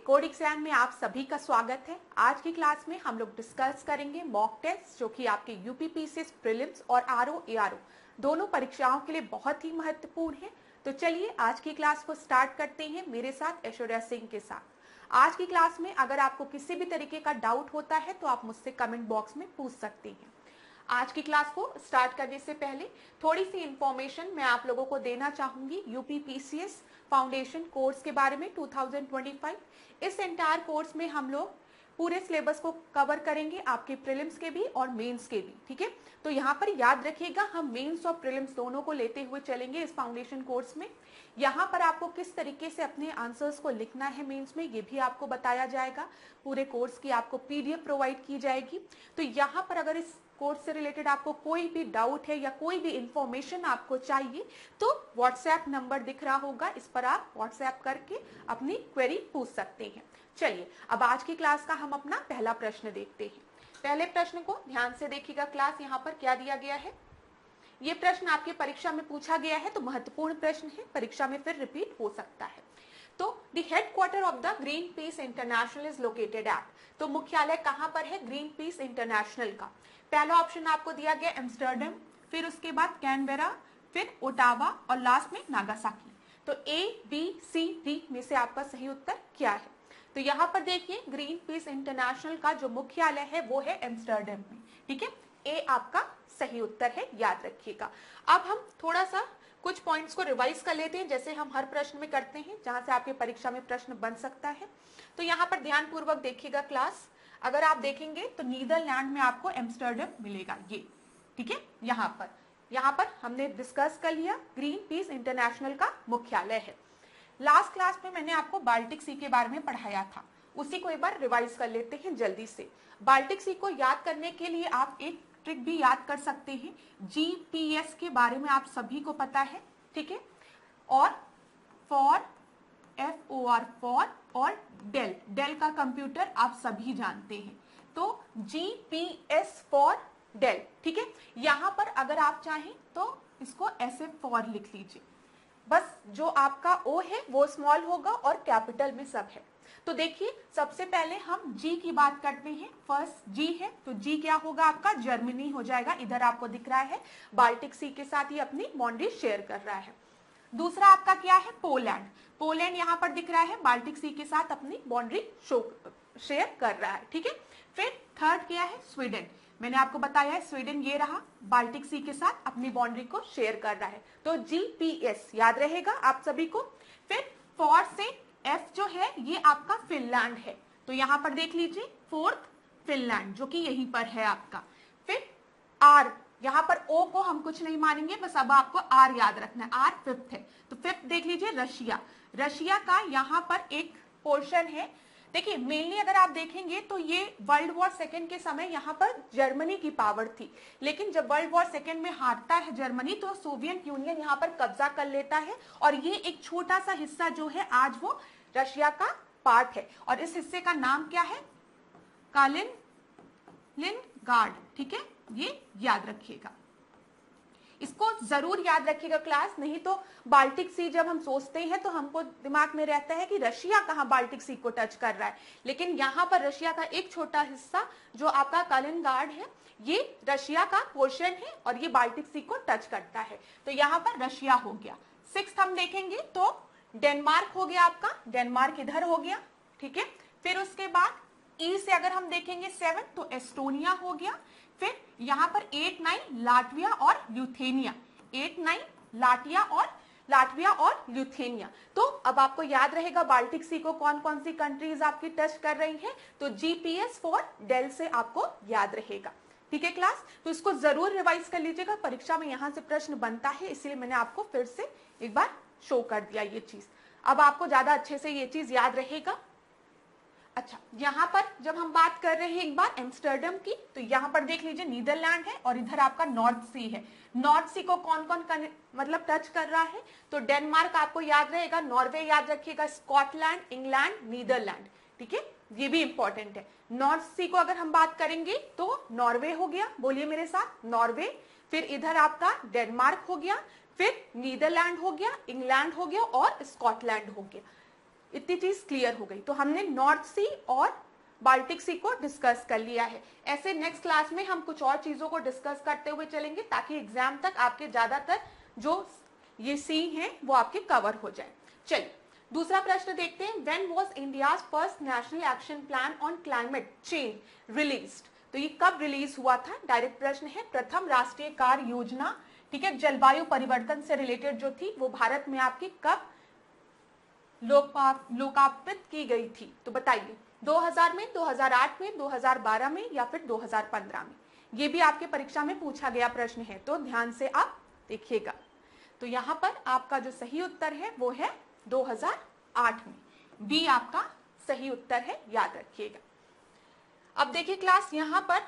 Code exam में आप सभी का स्वागत है। आज की क्लास में हम लोग डिस्कस करेंगे मॉक टेस्ट जो कि आपके यूपीपीसीएस प्रीलिम्स और आरओ एआरओ दोनों परीक्षाओं के लिए बहुत ही महत्वपूर्ण है। तो चलिए आज की क्लास को स्टार्ट करते हैं मेरे साथ ऐश्वर्या सिंह के साथ। आज की क्लास में अगर आपको किसी भी तरीके का डाउट होता है तो आप मुझसे कमेंट बॉक्स में पूछ सकते हैं। आज की क्लास को स्टार्ट करने से पहले थोड़ी सी इंफॉर्मेशन मैं आप लोगों को देना चाहूंगी यूपीपीसीएस फाउंडेशन कोर्स के बारे में 2025। इस एंटायर कोर्स में हम लोग पूरे सिलेबस को कवर करेंगे, आपके प्रीलिम्स के भी और मेंस के भी। ठीक है, तो यहाँ पर याद रखिएगा हम मेंस और प्रीलिम्स दोनों को लेते हुए चलेंगे इस फाउंडेशन कोर्स में। यहाँ पर आपको किस तरीके से अपने आंसर्स को लिखना है मेंस में ये भी आपको बताया जाएगा। पूरे कोर्स की आपको पीडीएफ प्रोवाइड की जाएगी। तो यहाँ पर अगर इस कोर्स से रिलेटेड आपको कोई भी डाउट है या कोई भी इंफॉर्मेशन आपको चाहिए तो व्हाट्सएप नंबर दिख रहा होगा, इस पर आप व्हाट्सएप करके अपनी क्वेरी पूछ सकते हैं। चलिए अब आज की क्लास का हम अपना पहला प्रश्न देखते हैं। पहले प्रश्न को ध्यान से देखिएगा क्लास, यहाँ पर क्या दिया गया है। ये प्रश्न आपके परीक्षा में पूछा गया है तो महत्वपूर्ण प्रश्न है, परीक्षा में फिर रिपीट हो सकता है। तो the headquarter of the green peas international is located at, तो मुख्यालय कहां पर है ग्रीन पीस इंटरनेशनल का। पहला ऑप्शन आपको दिया गया एम्स्टर्डम, फिर उसके बाद कैनबेरा, फिर ओटावा और लास्ट में नागासाकी। तो ए बी सी डी में से आपका सही उत्तर क्या है। तो यहाँ पर देखिए ग्रीन पीस इंटरनेशनल का जो मुख्यालय है वो है एम्स्टर्डम में। ठीक है, ए आपका सही उत्तर है, याद रखिएगा। अब हम थोड़ा सा कुछ पॉइंट्स को रिवाइज कर लेते हैं जैसे हम हर प्रश्न में करते हैं जहां से आपके परीक्षा में प्रश्न बन सकता है। तो यहाँ पर ध्यान पूर्वक देखिएगा क्लास, अगर आप देखेंगे तो नीदरलैंड में आपको एम्स्टर्डम मिलेगा ये। ठीक है, यहाँ पर हमने डिस्कस कर लिया ग्रीन पीस इंटरनेशनल का मुख्यालय है। लास्ट क्लास में मैंने आपको बाल्टिक सी के बारे में पढ़ाया था, उसी को एक बार रिवाइज कर लेते हैं जल्दी से। बाल्टिक सी को याद करने के लिए आप एक ट्रिक भी याद कर सकते हैं। जीपीएस के बारे में आप सभी को पता है, ठीक है, और फॉर FOR फॉर और डेल का कंप्यूटर आप सभी जानते हैं। तो GPS फॉर डेल। ठीक है, यहां पर अगर आप चाहें तो इसको ऐसे फॉर लिख लीजिए, बस जो आपका O है वो स्मॉल होगा और कैपिटल में सब है। तो देखिए सबसे पहले हम जी की बात करते हैं। फर्स्ट जी है तो जी क्या होगा आपका, जर्मनी हो जाएगा। इधर आपको दिख रहा है बाल्टिक सी के साथ ही अपनी बाउंड्री शेयर कर रहा है। दूसरा आपका क्या है, पोलैंड। पोलैंड यहाँ पर दिख रहा है बाल्टिक सी के साथ अपनी बाउंड्री शेयर कर रहा है। ठीक है, फिर थर्ड क्या है, स्वीडन। मैंने आपको बताया है स्वीडन ये रहा, बाल्टिक सी के साथ अपनी बाउंड्री को शेयर कर रहा है। तो जीपीएस याद रहेगा आप सभी को। फिर फॉर से एफ जो है ये आपका फिनलैंड है, तो यहाँ पर देख लीजिए फोर्थ फिनलैंड जो कि यहीं पर है आपका। फिर आर, यहाँ पर ओ को हम कुछ नहीं मानेंगे, बस अब आपको आर याद रखना है, आर फिफ्थ है। तो फिफ्थ देख लीजिए रशिया। रशिया का यहाँ पर एक पोर्शन है। देखिए मेनली अगर आप देखेंगे तो ये वर्ल्ड वॉर सेकेंड के समय यहाँ पर जर्मनी की पावर थी, लेकिन जब वर्ल्ड वॉर सेकेंड में हारता है जर्मनी तो सोवियत यूनियन यहाँ पर कब्जा कर लेता है और ये एक छोटा सा हिस्सा जो है आज वो रशिया का पार्ट है और इस हिस्से का नाम क्या है, कालिनिनग्राड। ठीक है, ये याद रखिएगा, इसको जरूर याद रखिएगा क्लास, नहीं तो बाल्टिक सी जब हम सोचते हैं तो हमको दिमाग में रहता है कि रशिया कहाँ बाल्टिक सी को टच कर रहा है, लेकिन यहाँ पर रशिया का एक छोटा हिस्सा जो आपका कालिनिनग्राड है ये रशिया का पोर्शन है और ये बाल्टिक सी को टच करता है। तो यहाँ पर रशिया हो गया। सिक्स्थ हम देखेंगे तो डेनमार्क हो गया आपका, डेनमार्क इधर हो गया। ठीक है, फिर उसके बाद ई से अगर हम देखेंगे 7 तो एस्टोनिया हो गया। फिर यहाँ पर 8, 9 लाटविया और ल्यूथेनिया, 8, 9 लाटविया और ल्यूथेनिया। तो अब आपको याद रहेगा बाल्टिक सी को कौन कौन सी कंट्रीज आपकी टच कर रही हैं, तो जीपीएस फॉर डेल से आपको याद रहेगा। ठीक है क्लास, तो इसको जरूर रिवाइज कर लीजिएगा, परीक्षा में यहाँ से प्रश्न बनता है, इसलिए मैंने आपको फिर से एक बार शो कर दिया ये चीज। अब आपको ज्यादा अच्छे से ये चीज याद रहेगा। अच्छा, यहाँ पर जब हम बात कर रहे हैं एक बार एम्स्टर्डम की, तो यहाँ पर देख लीजिए नीदरलैंड है और इधर आपका नॉर्थ सी है। नॉर्थ सी को कौन कौन मतलब टच कर रहा है, तो डेनमार्क आपको याद रहेगा, नॉर्वे याद रखिएगा, स्कॉटलैंड, इंग्लैंड, नीदरलैंड। ठीक है, ये भी इंपॉर्टेंट है। नॉर्थ सी को अगर हम बात करेंगे तो नॉर्वे हो गया, बोलिए मेरे साथ, नॉर्वे। फिर इधर आपका डेनमार्क हो गया, फिर नीदरलैंड हो गया, इंग्लैंड हो गया और स्कॉटलैंड हो गया। इतनी चीज क्लियर हो गई। तो हमने नॉर्थ सी और बाल्टिक सी को डिस्कस कर लिया है। ऐसे नेक्स्ट क्लास में हम कुछ और चीजों को डिस्कस करते हुए चलेंगे ताकि एग्जाम तक आपके ज्यादातर जो ये सी हैं वो आपके कवर हो जाए। चलिए दूसरा प्रश्न देखते हैं। When was India's first national action plan on climate change released? तो ये कब रिलीज हुआ था? डायरेक्ट प्रश्न है। प्रथम राष्ट्रीय कार्य योजना, ठीक है, जलवायु परिवर्तन से रिलेटेड जो थी वो भारत में आपकी कब लोकार्पित की गई थी? तो बताइए 2000 में, 2008 में, 2012 में या फिर 2015 में? ये भी आपके परीक्षा में पूछा गया प्रश्न है, तो ध्यान से आप देखिएगा। तो यहाँ पर आपका जो सही उत्तर है वो है 2008 में। बी आपका सही उत्तर है, याद रखिएगा। अब देखिए क्लास, यहाँ पर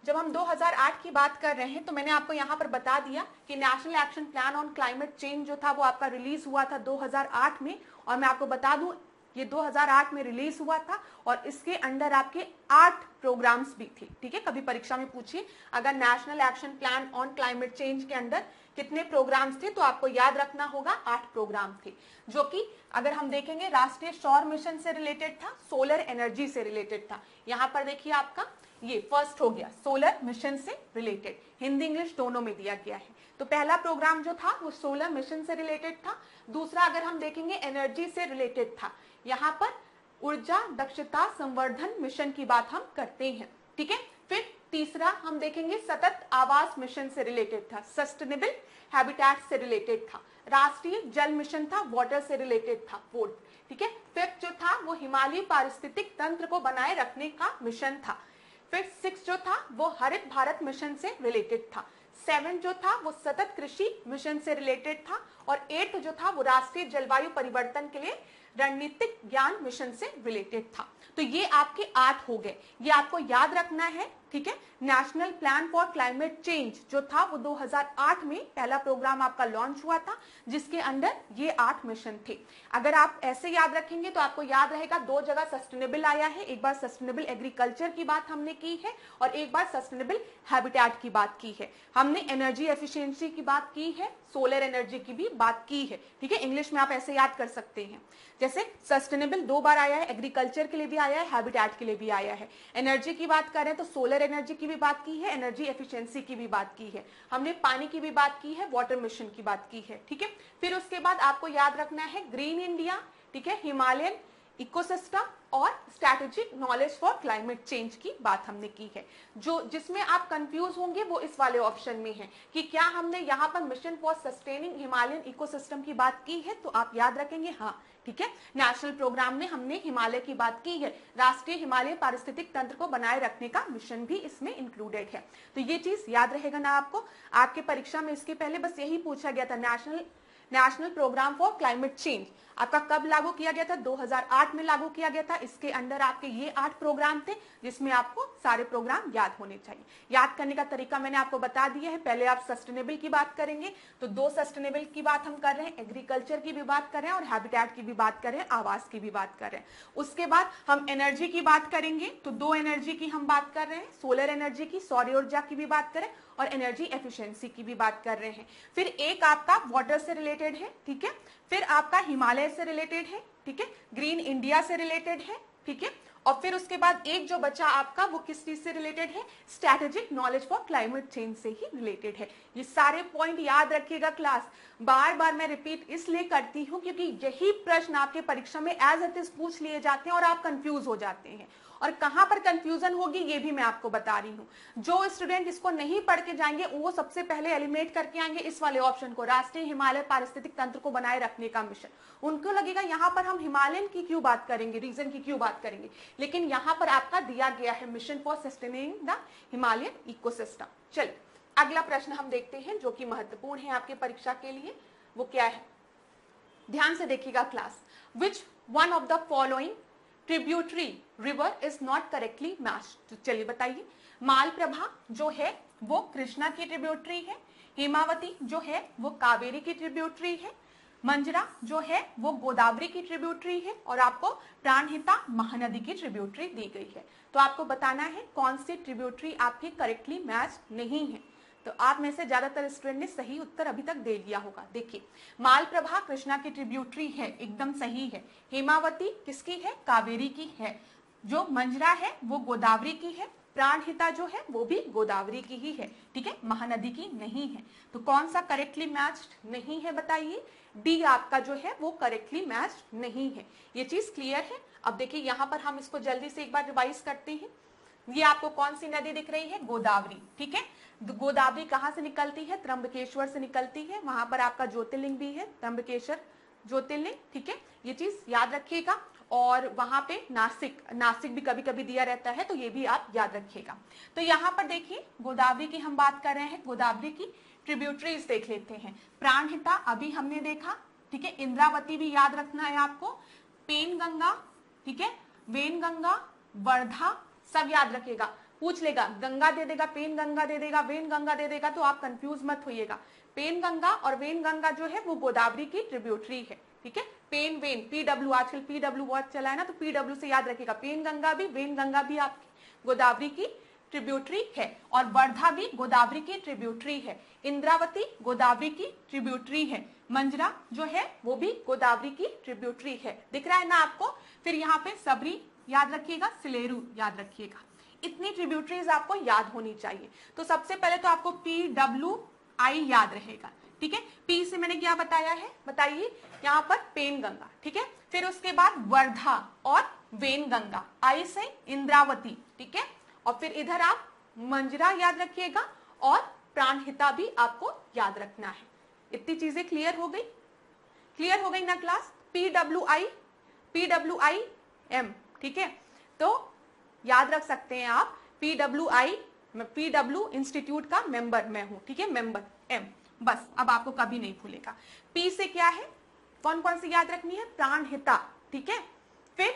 जब हम 2008 की बात कर रहे हैं तो मैंने आपको यहाँ पर बता दिया कि national action plan on climate change जो था वो आपका रिलीज हुआ था 2008 में। और मैं आपको बता दूं ये 2008 में रिलीज हुआ था और इसके अंडर आपके 8 प्रोग्राम्स भी थे, ठीक है। कभी परीक्षा में पूछिए अगर national action plan on climate change के अंदर कितने प्रोग्राम्स थे तो आपको याद रखना होगा 8 प्रोग्राम थे, जो कि अगर हम देखेंगे राष्ट्रीय सौर मिशन से रिलेटेड था, सोलर एनर्जी से रिलेटेड था। यहाँ पर देखिए आपका ये फर्स्ट हो गया, सोलर मिशन से रिलेटेड, हिंदी इंग्लिश दोनों में दिया गया है। तो पहला प्रोग्राम जो था वो सोलर मिशन से रिलेटेड था। दूसरा अगर हम देखेंगे एनर्जी से रिलेटेड था, यहाँ पर ऊर्जा दक्षता संवर्धन मिशन की बात हम करते हैं, ठीक है। फिर तीसरा हम देखेंगे सतत आवास मिशन से रिलेटेड था, सस्टेनेबल हैबिटेट से रिलेटेड था। राष्ट्रीय जल मिशन था, वाटर से रिलेटेड था, फोर्थ, ठीक है। फिफ्थ जो था वो हिमालयी पारिस्थितिक तंत्र को बनाए रखने का मिशन था। फिर 6 जो था वो हरित भारत मिशन से रिलेटेड था। 7 जो था वो सतत कृषि मिशन से रिलेटेड था। और 8 जो था वो राष्ट्रीय जलवायु परिवर्तन के लिए रणनीतिक ज्ञान मिशन से रिलेटेड था। तो ये आपके 8 हो गए, ये आपको याद रखना है, ठीक है। National plan for climate change जो था वो 2008 में पहला प्रोग्राम आपका लॉन्च हुआ था, जिसके अंदर ये 8 मिशन थे। अगर आप ऐसे याद रखेंगे तो आपको याद रहेगा 2 जगह सस्टेनेबल आया है, एक बार सस्टेनेबल एग्रीकल्चर की बात हमने की है और एक बार सस्टेनेबल हैबिटेट की बात की है। हमने एनर्जी एफिशिएंसी की बात की है, सोलर एनर्जी की भी बात की है, ठीक है। इंग्लिश में आप ऐसे याद कर सकते हैं, जैसे सस्टेनेबल 2 बार आया है, एग्रीकल्चर के लिए भी आया है, हैबिटेट के लिए भी आया है। एनर्जी की बात करें तो सोलर एनर्जी की भी बात की है, एनर्जी एफिशिएंसी की भी बात की है, हमने पानी की भी बात की है, वाटर मिशन की बात की है, ठीक है। फिर उसके बाद आपको याद रखना है ग्रीन इंडिया, ठीक है, हिमालयन इकोसिस्टम और strategic knowledge for climate change की बात हमने की है। जो जिसमें आप कंफ्यूज होंगे वो इस वाले ऑप्शन में है कि क्या हमने यहाँ पर mission for sustaining Himalayan ecosystem की बात की है, तो आप याद रखेंगे हाँ, ठीक है। नेशनल प्रोग्राम में हमने हिमालय की बात की है, राष्ट्रीय हिमालय पारिस्थितिक तंत्र को बनाए रखने का मिशन भी इसमें इंक्लूडेड है। तो ये चीज याद रहेगा ना आपको। आपके परीक्षा में इसके पहले बस यही पूछा गया था, national programme for climate change आपका कब लागू किया गया था? 2008 में लागू किया गया था। इसके अंदर आपके ये 8 प्रोग्राम थे, जिसमें आपको सारे प्रोग्राम याद होने चाहिए। याद करने का तरीका मैंने आपको बता दिया है। पहले आप सस्टेनेबल की बात करेंगे तो 2 सस्टेनेबल की बात हम कर रहे हैं, एग्रीकल्चर की भी बात कर रहे हैं और हैबिटेट की भी बात कर रहे हैं, आवास की भी बात कर रहे हैं। उसके बाद हम एनर्जी की बात करेंगे तो 2 एनर्जी की हम बात कर रहे हैं, सोलर एनर्जी की, सौर ऊर्जा की भी बात करें और एनर्जी एफिशिएंसी की भी बात कर रहे हैं। फिर एक आपका वाटर से रिलेटेड है, ठीक है। फिर आपका हिमालय से रिलेटेड है, ठीक है, ग्रीन इंडिया से रिलेटेड है, ठीक है। और फिर उसके बाद एक जो बचा आपका वो किस चीज से रिलेटेड है? Strategic knowledge for climate change से ही रिलेटेड है। ये सारे पॉइंट याद रखिएगा क्लास। बार बार मैं रिपीट इसलिए करती हूं क्योंकि यही प्रश्न आपके परीक्षा में एज इट इज पूछ लिए जाते हैं और आप कंफ्यूज हो जाते हैं। और कहां पर कंफ्यूजन होगी ये भी मैं आपको बता रही हूं। जो स्टूडेंट इसको नहीं पढ़ के जाएंगे वो सबसे पहले एलिमिनेट करके आएंगे इस वाले ऑप्शन को, राष्ट्रीय हिमालय पारिस्थितिक तंत्र को बनाए रखने का मिशन। उनको लगेगा यहाँ पर हम हिमालयन की क्यों बात करेंगे, रीजन की क्यों बात करेंगे, लेकिन यहाँ पर आपका दिया गया है mission for sustaining the Himalayan ecosystem. चलिए अगला प्रश्न हम देखते हैं जो कि महत्वपूर्ण है आपके परीक्षा के लिए। वो क्या है, ध्यान से देखिएगा class. Which one of the following tributary river is not correctly matched? तो चलिए बताइए। मालप्रभा जो है वो कृष्णा की ट्रिब्यूटरी है, हेमावती जो है वो कावेरी की ट्रिब्यूटरी है, मंजरा जो है वो गोदावरी की ट्रिब्यूटरी है और आपको प्राणहिता महानदी की ट्रिब्यूटरी दी गई है। तो आपको बताना है कौन सी ट्रिब्यूटरी आपकी करेक्टली मैच नहीं है। तो आप में से ज्यादातर स्टूडेंट ने सही उत्तर अभी तक दे लिया होगा। देखिए, मालप्रभा कृष्णा की ट्रिब्यूटरी है, एकदम सही है। हेमावती किसकी है? कावेरी की है। जो मंजरा है वो गोदावरी की है। प्राणहिता जो है वो भी गोदावरी की ही है, ठीक है, महानदी की नहीं है। तो कौन सा करेक्टली मैच्ड नहीं है बताइए? डी आपका जो है वो करेक्टली मैच्ड नहीं है। ये चीज क्लियर है? अब देखिए यहाँ पर हम इसको जल्दी से एक बार रिवाइज करते हैं। ये आपको कौन सी नदी दिख रही है? गोदावरी, ठीक है। गोदावरी कहाँ से निकलती है? त्र्यंबकेश्वर से निकलती है। वहां पर आपका ज्योतिर्लिंग भी है, त्र्यंबकेश्वर ज्योतिर्लिंग, ठीक है, ये चीज याद रखिएगा। और वहां पे नासिक भी कभी कभी दिया रहता है, तो ये भी आप याद रखिएगा। तो यहाँ पर देखिए गोदावरी की हम बात कर रहे हैं, गोदावरी की ट्रिब्यूटरीज देख लेते हैं। प्राणहिता अभी हमने देखा, ठीक है। इंद्रावती भी याद रखना है आपको। पेनगंगा, ठीक है, वेनगंगा, वर्धा, सब याद रखिएगा। पूछ लेगा, गंगा दे देगा, पेनगंगा दे देगा, वेनगंगा दे देगा, तो आप कंफ्यूज मत होइएगा। पेनगंगा और वेनगंगा जो है वो गोदावरी की ट्रिब्यूटरी है, ठीक है। पेन वेन, पीडब्ल्यू, आजकल पीडब्ल्यू बहुत चला है ना, तो पीडब्ल्यू से याद रखिएगा। पेनगंगा भी, वेनगंगा भी आपकी गोदावरी की ट्रिब्यूटरी है। और वर्धा भी गोदावरी की ट्रिब्यूटरी है। इंद्रावती गोदावरी की ट्रिब्यूटरी है। मंजरा जो है वो भी गोदावरी की ट्रिब्यूटरी है। दिख रहा है ना आपको? फिर यहाँ पे सबरी याद रखिएगा, सिलेरू याद रखिएगा। इतनी ट्रिब्यूटरीज आपको याद होनी चाहिए। तो सबसे पहले तो आपको PWI याद रहेगा, ठीक है। पी से मैंने क्या बताया है बताइए? यहाँ पर पेनगंगा, ठीक है। फिर उसके बाद वर्धा और वेनगंगा, आई से इंद्रावती, ठीक है। और फिर इधर आप मंजरा याद रखिएगा और प्राणहिता भी आपको याद रखना है। इतनी चीजें क्लियर हो गई? क्लियर हो गई ना क्लास? PWM, ठीक है। तो याद रख सकते हैं आप PWI, PW इंस्टीट्यूट का मेंबर मैं हूं, ठीक है, मेंबर M, बस अब आपको कभी नहीं भूलेगा। P से क्या है? कौन कौन सी याद रखनी है? प्राणहिता, ठीक है। फिर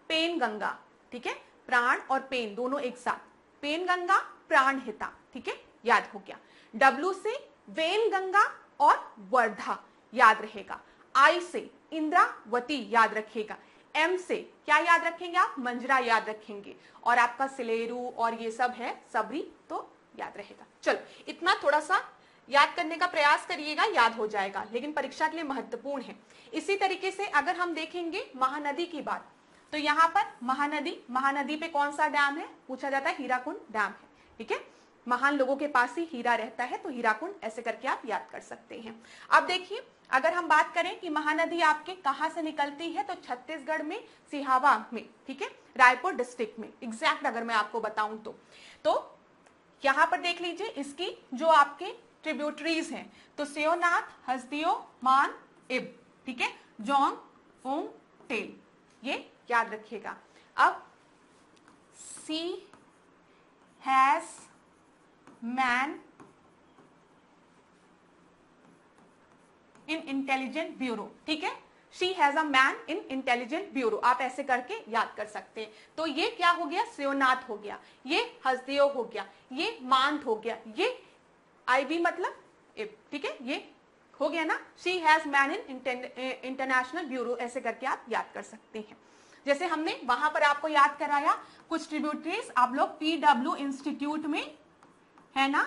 पेनगंगा, ठीक है, प्राण और पेन दोनों एक साथ, पेनगंगा, प्राणहिता, ठीक है, याद हो गया। W से वेनगंगा और वर्धा याद रहेगा। I से इंद्रावती याद रखिएगा। M से क्या याद रखेंगे आप? मंजरा याद रखेंगे। और आपका सिलेरू और ये सब है, सबरी, तो याद रहेगा। चलो, इतना थोड़ा सा याद करने का प्रयास करिएगा, याद हो जाएगा, लेकिन परीक्षा के लिए महत्वपूर्ण है। इसी तरीके से अगर हम देखेंगे महानदी की बात, तो यहाँ पर महानदी पे कौन सा डैम है? पूछा जाता है, हीराकुंड डैम है, ठीक है। महान लोगों के पास ही हीरा रहता है, तो हीराकुंड ऐसे करके आप याद कर सकते हैं। अब देखिए, अगर हम बात करें कि महानदी आपके कहां से निकलती है, तो छत्तीसगढ़ में सिहावा में, ठीक है, रायपुर डिस्ट्रिक्ट में, एग्जैक्ट अगर मैं आपको बताऊं तो यहां पर देख लीजिए इसकी जो आपके ट्रिब्यूटरीज हैं, तो सेयोनाथ, हसदियो, मान, इब, ठीक है, जोंग, ओंग, टेल, ये याद रखिएगा। अब she has man in intelligent bureau, ठीक है, she has a man in intelligent bureau, आप ऐसे करके याद कर सकते हैं। तो ये क्या हो गया? सेयोनाथ हो गया, ये हसदेव हो गया, ये मांथ हो गया, ये आईबी मतलब इब, ठीक है, ये हो गया ना। She has man in international bureau, ऐसे करके आप याद कर सकते हैं। जैसे हमने वहां पर आपको याद कराया कुछ ट्रिब्यूटरीज, आप लोग PW इंस्टीट्यूट में है ना,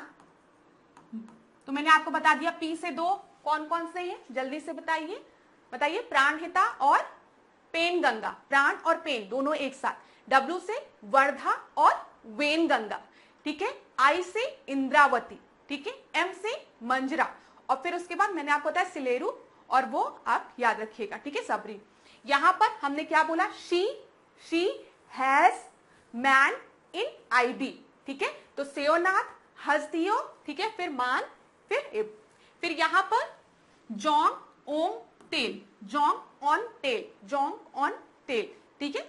तो मैंने आपको बता दिया। पी से दो कौन कौन से हैं, जल्दी से बताइए बताइए। प्राणहिता और पेनगंगा, प्राण और पेन दोनों एक साथ। W से वर्धा और वेनगंगा, ठीक है। I से इंद्रावती, ठीक है। M से मंजरा, और फिर उसके बाद मैंने आपको बताया सिलेरू, और वो आप याद रखिएगा, ठीक है, सबरी। यहां पर हमने क्या बोला? She has man in IB, ठीक है। तो सेयोनाथ, हसदियो, ठीक है, फिर मान, फिर इब। फिर यहां पर जोंग, ओंग, टेल, जोंग ऑन टेल, जोंग ऑन टेल, ठीक है।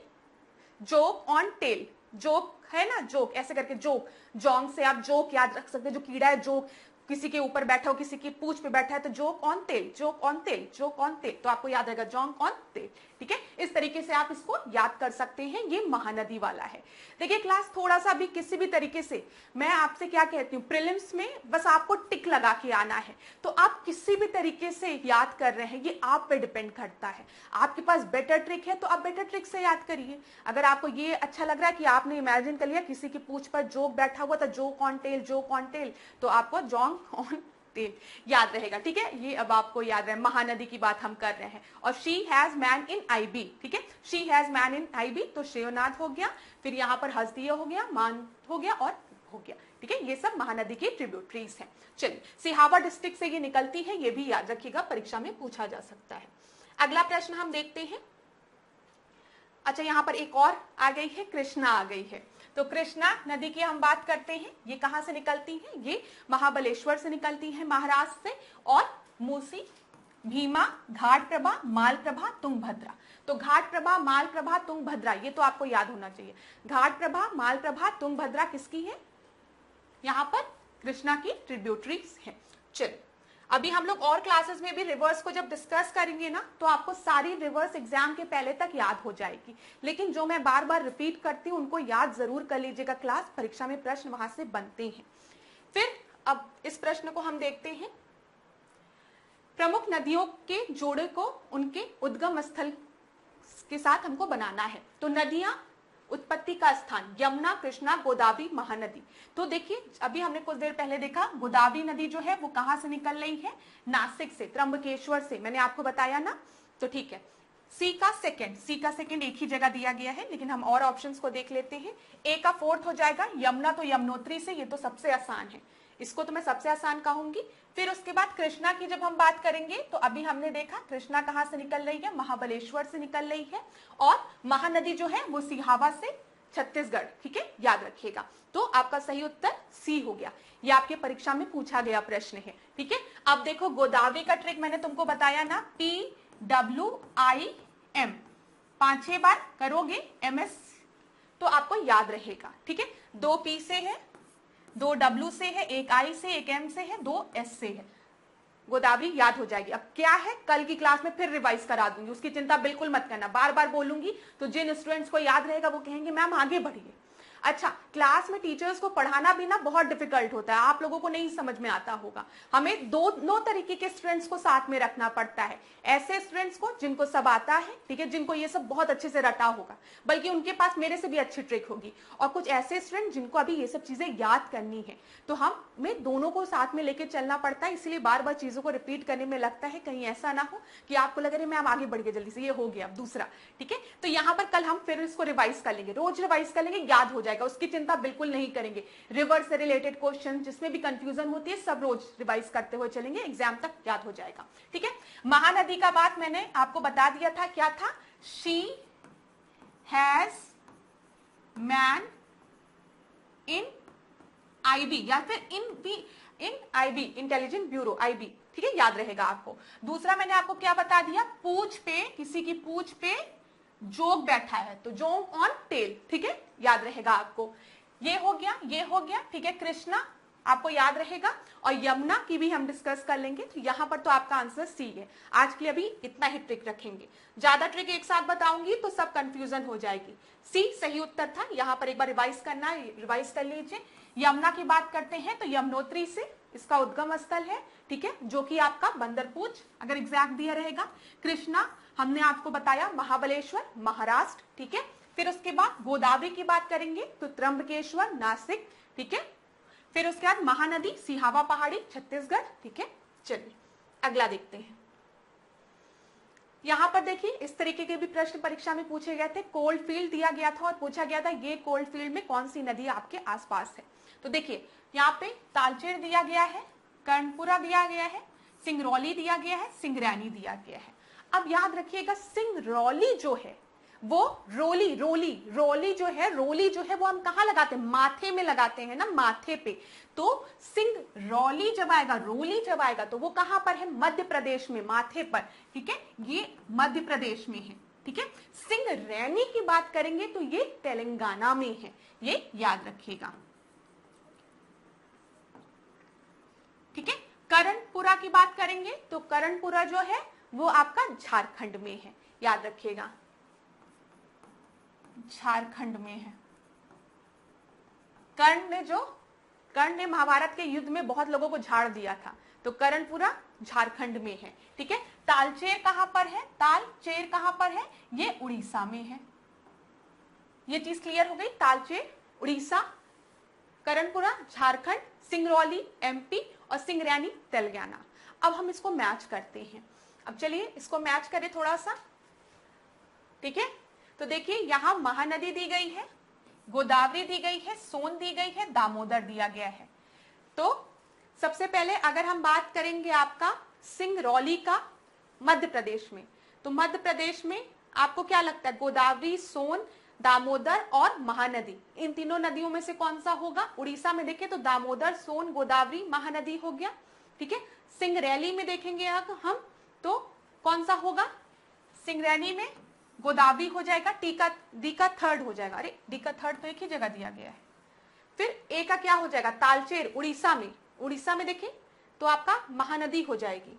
जोक ऑन टेल, जोक है ना, जोक ऐसे करके जोक, जोंग से आप जोक याद रख सकते हैं, जो कीड़ा है जोक, किसी के ऊपर बैठा हो, किसी की पूंछ पे बैठा है, तो joke on tail, joke on tail, joke on tail, तो आपको याद रहेगा जोंग ऑन टेल, ठीक है, इस तरीके से आप इसको याद कर सकते हैं, ये महानदी वाला है। देखिए क्लास, थोड़ा सा भी किसी भी तरीके से मैं आपसे क्या कहती हूँ, प्रीलिम्स में बस आपको टिक लगा के आना है, तो आप किसी भी तरीके से याद कर रहे हैं ये आप पे डिपेंड करता है। आपके पास बेटर ट्रिक है तो आप बेटर ट्रिक से याद करिए। अगर आपको ये अच्छा लग रहा है कि आपने इमेजिन कर लिया किसी की पूंछ पर जोक बैठा हुआ था, joke on tail, joke on tail, तो आपको जोक ऑन तेल याद रहेगा। ठीक है, ये अब आपको याद है, महानदी की बात हम कर रहे हैं। और she has man in IB, ठीक है, she has man in IB, तो श्रेयोनाथ हो गया, फिर यहाँ पर हस्तीय हो गया, मान हो गया और हो गया। ठीक है, ये सब महानदी की ट्रिब्यूटरीज हैं। चलिए, सिहावा डिस्ट्रिक्ट से ये निकलती है, ये भी याद रखिएगा, परीक्षा में पूछा जा सकता है। अगला प्रश्न हम देखते हैं। अच्छा, यहाँ पर एक और आ गई है, कृष्णा आ गई है। तो कृष्णा नदी की हम बात करते हैं, ये कहां से निकलती है, ये महाबलेश्वर से निकलती है, महाराष्ट्र से, और मूसी, भीमा, घाटप्रभा, मालप्रभा, तुंगभद्रा। तो घाटप्रभा, मालप्रभा, तुंगभद्रा, ये तो आपको याद होना चाहिए। घाटप्रभा, मालप्रभा, तुंगभद्रा किसकी है, यहाँ पर कृष्णा की ट्रिब्यूटरीज है। चलिए, अभी हम लोग और क्लासेस में भी रिवर्स को जब डिस्कस करेंगे ना, तो आपको सारी रिवर्स एग्जाम के पहले तक याद हो जाएगी, लेकिन जो मैं बार बार रिपीट करती हूँ उनको याद जरूर कर लीजिएगा, क्लास परीक्षा में प्रश्न वहां से बनते हैं। फिर अब इस प्रश्न को हम देखते हैं, प्रमुख नदियों के जोड़े को उनके उद्गम स्थल के साथ हमको बनाना है। तो नदियां, उत्पत्ति का स्थान, यमुना, कृष्णा, गोदावरी, महानदी। तो देखिए, अभी हमने कुछ देर पहले देखा, गोदावरी नदी जो है वो कहां से निकल रही है, नासिक से, त्र्यंबकेश्वर से, मैंने आपको बताया ना। तो ठीक है, सी का सेकंड एक ही जगह दिया गया है, लेकिन हम और ऑप्शंस को देख लेते हैं। ए का फोर्थ हो जाएगा यमुना, तो यमुनोत्री से, ये तो सबसे आसान है, इसको तो मैं सबसे आसान कहूंगी। फिर उसके बाद कृष्णा की जब हम बात करेंगे, तो अभी हमने देखा कृष्णा कहां से निकल रही है, महाबलेश्वर से निकल रही है, और महानदी जो है वो सिहावा से, छत्तीसगढ़। ठीक है, याद रखिएगा। तो आपका सही उत्तर सी हो गया, ये आपके परीक्षा में पूछा गया प्रश्न है। ठीक है, अब देखो गोदावरी का ट्रिक मैंने तुमको बताया ना, PWIM 5-6 बार करोगे MS, तो आपको याद रहेगा। ठीक है, 2 P से है, 2 W से है, 1 I से, 1 M से है, 2 S से है, गोदावरी याद हो जाएगी। अब क्या है, कल की क्लास में फिर रिवाइज करा दूंगी, उसकी चिंता बिल्कुल मत करना, बार बार बोलूंगी, तो जिन स्टूडेंट्स को याद रहेगा वो कहेंगे मैम आगे बढ़िए। अच्छा, क्लास में टीचर्स को पढ़ाना भी ना बहुत डिफिकल्ट होता है, आप लोगों को नहीं समझ में आता होगा। हमें दोनों तरीके के स्टूडेंट्स को साथ में रखना पड़ता है, ऐसे स्टूडेंट्स को जिनको सब आता है, ठीक है, जिनको ये सब बहुत अच्छे से रटा होगा, बल्कि उनके पास मेरे से भी अच्छी ट्रिक होगी, और कुछ ऐसे स्टूडेंट जिनको अभी ये सब चीजें याद करनी है। तो हमें दोनों को साथ में लेके चलना पड़ता है, इसलिए बार बार चीजों को रिपीट करने में लगता है, कहीं ऐसा ना हो कि आपको लगे मैम आगे बढ़ गए जल्दी से, ये हो गया अब दूसरा। ठीक है, तो यहाँ पर कल हम फिर इसको रिवाइज कर लेंगे, रोज रिवाइज कर लेंगे, याद हो जाएगा, उसकी चिंता बिल्कुल नहीं करेंगे। रिवर्स से रिलेटेड क्वेश्चन जिसमें भी कंफ्यूजन होती है, सब रोज रिवाइज करते हुए चलेंगे, एग्जाम तक याद हो जाएगा। ठीक है, महानदी का बात मैंने आपको बता दिया था, क्या था, she has man in IB, या फिर इन IB, इंटेलिजेंट ब्यूरो, IB। ठीक है, याद रहेगा आपको। दूसरा मैंने आपको क्या बता दिया, पूछ पे, किसी की पूछ पे जोक बैठा है, तो जोक ऑन टेल। ठीक है, याद रहेगा आपको। ये हो गया, ये हो गया। ठीक है, कृष्णा आपको याद रहेगा, और यमुना की भी हम डिस्कस कर लेंगे। तो यहां पर तो आपका आंसर सी है। आज के लिए अभी इतना ही ट्रिक रखेंगे, ज्यादा ट्रिक एक साथ बताऊंगी तो सब कंफ्यूजन हो जाएगी। सी सही उत्तर था, यहां पर एक बार रिवाइज करना है, रिवाइज कर लीजिए। यमुना की बात करते हैं तो यमुनोत्री से इसका उद्गम स्थल है, ठीक है, जो कि आपका बंदरपूछ अगर एग्जैक्ट दिया रहेगा। कृष्णा हमने आपको बताया महाबलेश्वर, महाराष्ट्र। ठीक है, फिर उसके बाद गोदावरी की बात करेंगे तो त्र्यंबकेश्वर, नासिक। ठीक है, फिर उसके बाद महानदी, सिहावा पहाड़ी, छत्तीसगढ़। ठीक है, चलिए अगला देखते हैं। यहां पर देखिए, इस तरीके के भी प्रश्न परीक्षा में पूछे गए थे। कोल्ड फील्ड दिया गया था और पूछा गया था ये कोल्ड फील्ड में कौन सी नदी आपके आसपास है। तो देखिए, यहाँ पे तालचेर दिया गया है, कर्णपुरा दिया गया है, सिंगरौली दिया गया है, सिंगरैनी दिया गया है। अब याद रखिएगा, सिंगरौली जो है वो रोली जो है वो हम कहाँ लगाते हैं, माथे में लगाते हैं ना, माथे पे। तो सिंगरौली जब आएगा, रोली जब आएगा, तो वो कहां पर है, मध्य प्रदेश में, माथे पर। ठीक है, ये मध्य प्रदेश में है। ठीक है, सिंगरैनी की बात करेंगे तो ये तेलंगाना में है, ये याद रखिएगा। ठीक है, कर्णपुरा की बात करेंगे तो कर्णपुरा जो है वो आपका झारखंड में है, याद रखिएगा, झारखंड में है। कर्ण ने महाभारत के युद्ध में बहुत लोगों को झाड़ दिया था, तो कर्णपुरा झारखंड में है। ठीक है, तालचेर कहां पर है? तालचेर कहां पर है? ये उड़ीसा में है। ये चीज क्लियर हो गई। तालचेर उड़ीसा, कर्णपुरा झारखंड, सिंगरौली एमपी और सिंगरैनी तेलंगाना। अब हम इसको मैच करते हैं। अब चलिए इसको मैच करें थोड़ा सा। ठीक है, तो देखिए यहां महानदी दी गई है, गोदावरी दी गई है, सोन दी गई है, दामोदर दिया गया है। तो सबसे पहले अगर हम बात करेंगे आपका सिंगरौली का मध्य प्रदेश में, तो मध्य प्रदेश में आपको क्या लगता है? गोदावरी, सोन, दामोदर और महानदी, इन तीनों नदियों में से कौन सा होगा? उड़ीसा में देखें तो दामोदर, सोन, गोदावरी, महानदी हो गया। ठीक है, सिंगरैली में देखेंगे हम तो कौन सा होगा? सिंगरैली में गोदावरी हो जाएगा, डी का थर्ड हो जाएगा। अरे डी का थर्ड तो एक ही जगह दिया गया है। फिर ए का क्या हो जाएगा? तालचेर उड़ीसा में देखें तो आपका महानदी हो जाएगी।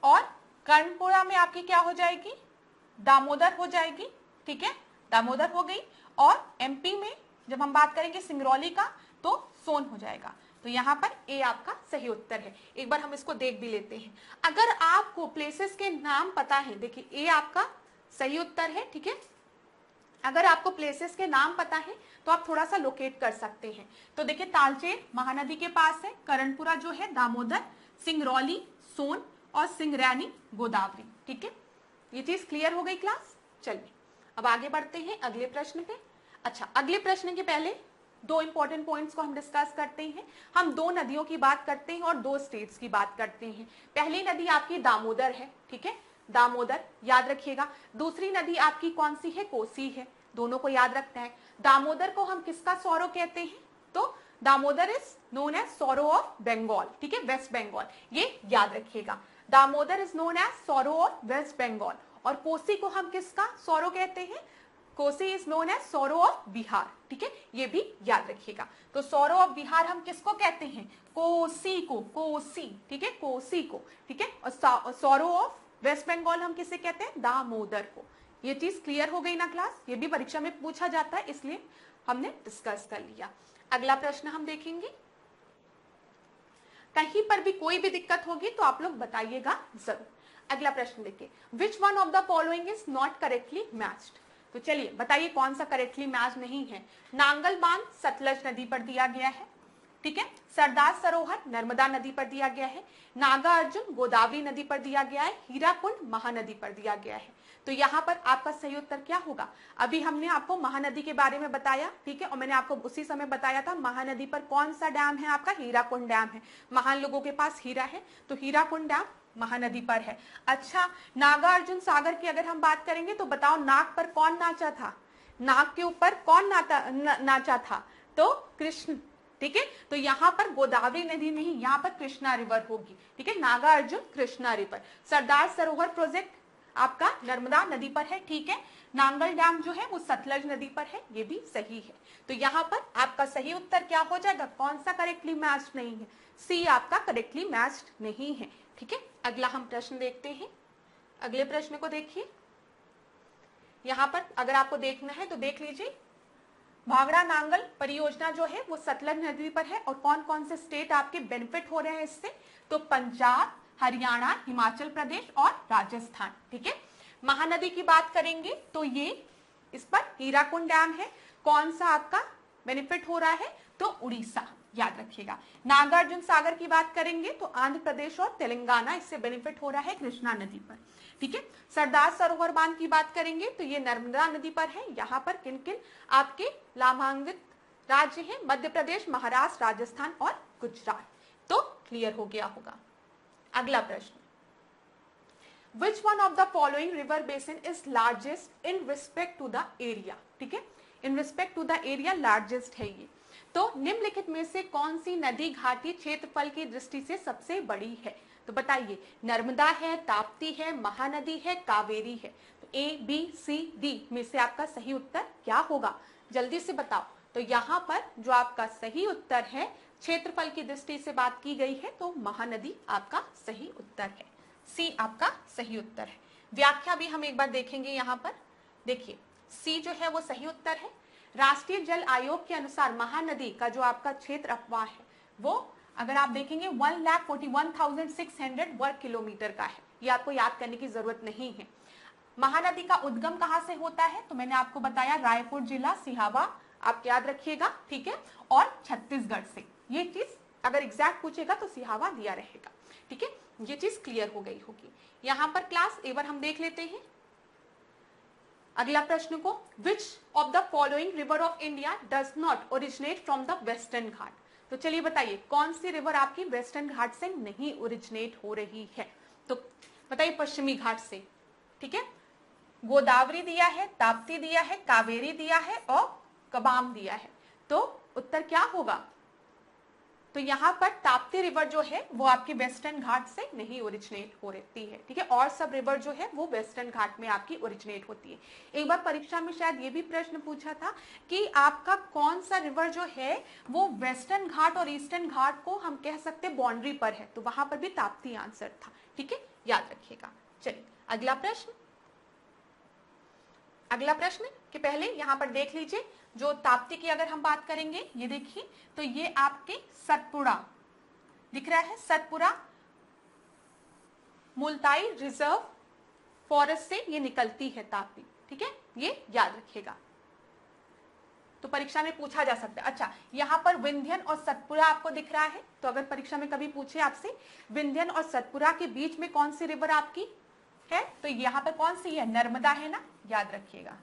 और कर्णपुरा में आपकी क्या हो जाएगी? दामोदर हो जाएगी। ठीक है, दामोदर हो गई। और एमपी में जब हम बात करेंगे सिंगरौली का तो सोन हो जाएगा। तो यहां पर ए आपका सही उत्तर है। एक बार हम इसको देख भी लेते हैं। अगर आपको प्लेसेस के नाम पता है, देखिए ए आपका सही उत्तर है। ठीक है, अगर आपको प्लेसेस के नाम पता है तो आप थोड़ा सा लोकेट कर सकते हैं। तो देखिए तालचेर महानदी के पास है, कर्णपुरा जो है दामोदर, सिंगरौली सोन और सिंगरैनी गोदावरी। ठीक है, ये चीज क्लियर हो गई क्लास। चलिए अब आगे बढ़ते हैं अगले प्रश्न पे। अच्छा, अगले प्रश्न के पहले दो इंपॉर्टेंट पॉइंट्स को हम डिस्कस करते हैं। हम दो नदियों की बात करते हैं और दो स्टेट्स की बात करते हैं। पहली नदी आपकी दामोदर है। ठीक है, दामोदर याद रखिएगा। दूसरी नदी आपकी कौन सी है? कोसी है। दोनों को याद रखना है। दामोदर को हम किसका सौरो कहते हैं? तो Damodar is known as sorrow of Bengal. ठीक है, वेस्ट बंगाल, ये याद रखिएगा। Damodar is known as sorrow of West Bengal. और कोसी को हम किसका सौरो कहते हैं? Kosi is known as sorrow of Bihar. ठीक है, ये भी याद रखिएगा। तो सौरो ऑफ बिहार हम किसको कहते हैं? कोसी को, कोसी। ठीक है, कोसी को। ठीक है, और सौरो ऑफ वेस्ट बंगाल हम किसे कहते हैं? दामोदर को। ये चीज क्लियर हो गई ना क्लास? ये भी परीक्षा में पूछा जाता है, इसलिए हमने डिस्कस कर लिया। अगला प्रश्न हम देखेंगे। कहीं पर भी कोई भी दिक्कत होगी तो आप लोग बताइएगा जरूर। अगला प्रश्न देखिए, which one of the following is not correctly matched? तो चलिए बताइए कौन सा करेक्टली मैच नहीं है। नांगल बांध सतलज नदी पर दिया गया है। ठीक है, सरदार सरोवर नर्मदा नदी पर दिया गया है। नागा अर्जुन गोदावरी नदी पर दिया गया है। हीराकुंड महानदी पर दिया गया है। तो यहाँ पर आपका सही उत्तर क्या होगा? अभी हमने आपको महानदी के बारे में बताया। ठीक है, और मैंने आपको उसी समय बताया था महानदी पर कौन सा डैम है आपका? हीराकुंड डैम है। महान लोगों के पास हीरा है, तो हीराकुंड डैम महानदी पर है। अच्छा, नागार्जुन सागर की अगर हम बात करेंगे तो बताओ नाग पर कौन नाचा था? नाग के ऊपर कौन नाचा था? तो कृष्ण। ठीक है, तो यहाँ पर गोदावरी नदी नहीं, यहाँ पर कृष्णा रिवर होगी। ठीक है, नागार्जुन कृष्णा रिवर। सरदार सरोवर प्रोजेक्ट आपका नर्मदा नदी पर है। ठीक है, नांगल डैम जो है वो सतलज नदी पर है, ये भी सही है। तो यहाँ पर आपका सही उत्तर क्या हो जाएगा? कौन सा करेक्टली मैच्ड नहीं है? सी आपका करेक्टली मैच्ड नहीं है। ठीक है, अगला हम प्रश्न देखते हैं। अगले प्रश्न को देखिए। यहाँ पर अगर आपको देखना है तो देख लीजिए। भाखड़ा नांगल परियोजना जो है वो सतलज नदी पर है। और कौन कौन से स्टेट आपके बेनिफिट हो रहे हैं इससे? तो पंजाब, हरियाणा, हिमाचल प्रदेश और राजस्थान। ठीक है, महानदी की बात करेंगे तो ये इस पर हीराकुंड डैम है। कौन सा आपका बेनिफिट हो रहा है? तो उड़ीसा, याद रखिएगा। नागार्जुन सागर की बात करेंगे तो आंध्र प्रदेश और तेलंगाना इससे बेनिफिट हो रहा है कृष्णा नदी पर। ठीक है, सरदार सरोवर बांध की बात करेंगे तो ये नर्मदा नदी पर है। यहाँ पर किन किन आपके लाभान्वित राज्य हैं? मध्य प्रदेश, महाराष्ट्र, राजस्थान और गुजरात। तो क्लियर हो गया होगा। अगला प्रश्न, Which one of the following river basin is largest in respect to the area? ठीक है, in respect to the area largest है ये। तो निम्नलिखित में से कौन सी नदी घाटी क्षेत्रफल की दृष्टि से सबसे बड़ी है? तो बताइए, नर्मदा है, ताप्ती है, महानदी है, कावेरी है। तो ए बी सी डी में से आपका सही उत्तर क्या होगा? जल्दी से बताओ। तो यहाँ पर जो आपका सही उत्तर है, क्षेत्रफल की दृष्टि से बात की गई है तो महानदी आपका सही उत्तर है। सी आपका सही उत्तर है। व्याख्या भी हम एक बार देखेंगे यहाँ पर। देखिए सी जो है वो सही उत्तर है। राष्ट्रीय जल आयोग के अनुसार महानदी का जो आपका क्षेत्र अपवाह है वो अगर आप देखेंगे 1,41,600 वर्ग किलोमीटर का है। ये आपको याद करने की जरूरत नहीं है। महानदी का उद्गम कहां से होता है, तो मैंने आपको बताया रायपुर जिला सिहावा, आप याद रखिएगा, ठीक है, और छत्तीसगढ़ से। ये चीज अगर एग्जैक्ट पूछेगा तो सिहावा दिया रहेगा, ठीक है, ये चीज क्लियर हो गई होगी। यहां पर क्लास एक बार हम देख लेते हैं अगला प्रश्न को। Which of the following river of India does not originate from the Western Ghat. तो चलिए बताइए कौन सी रिवर आपकी वेस्टर्न घाट से नहीं ओरिजिनेट हो रही है, तो बताइए पश्चिमी घाट से, ठीक है। गोदावरी दिया है, ताप्ती दिया है, कावेरी दिया है और कबाम दिया है, तो उत्तर क्या होगा। तो यहाँ पर ताप्ती रिवर जो है वो आपकी वेस्टर्न घाट से नहीं ओरिजिनेट हो रहती है, ठीक है, और सब रिवर जो है वो वेस्टर्न घाट में आपकी ओरिजिनेट होती है। एक बार परीक्षा में शायद ये भी प्रश्न पूछा था कि आपका कौन सा रिवर जो है वो वेस्टर्न घाट और ईस्टर्न घाट को हम कह सकते बाउंड्री पर है, तो वहां पर भी ताप्ती आंसर था, ठीक है, याद रखिएगा। चलिए अगला प्रश्न। अगला प्रश्न के पहले यहां पर देख लीजिए, जो ताप्ती की अगर हम बात करेंगे, ये देखिए तो ये आपके सतपुड़ा दिख रहा है, सतपुड़ा मुल्ताई रिजर्व फॉरेस्ट से ये निकलती है ताप्ती, ठीक है, ये याद रखिएगा, तो परीक्षा में पूछा जा सकता है। अच्छा, यहाँ पर विंध्यन और सतपुड़ा आपको दिख रहा है, तो अगर परीक्षा में कभी पूछे आपसे विंध्यन और सतपुड़ा के बीच में कौन सी रिवर आपकी है, तो यहाँ पर कौन सी है, नर्मदा है ना, याद रखिएगा,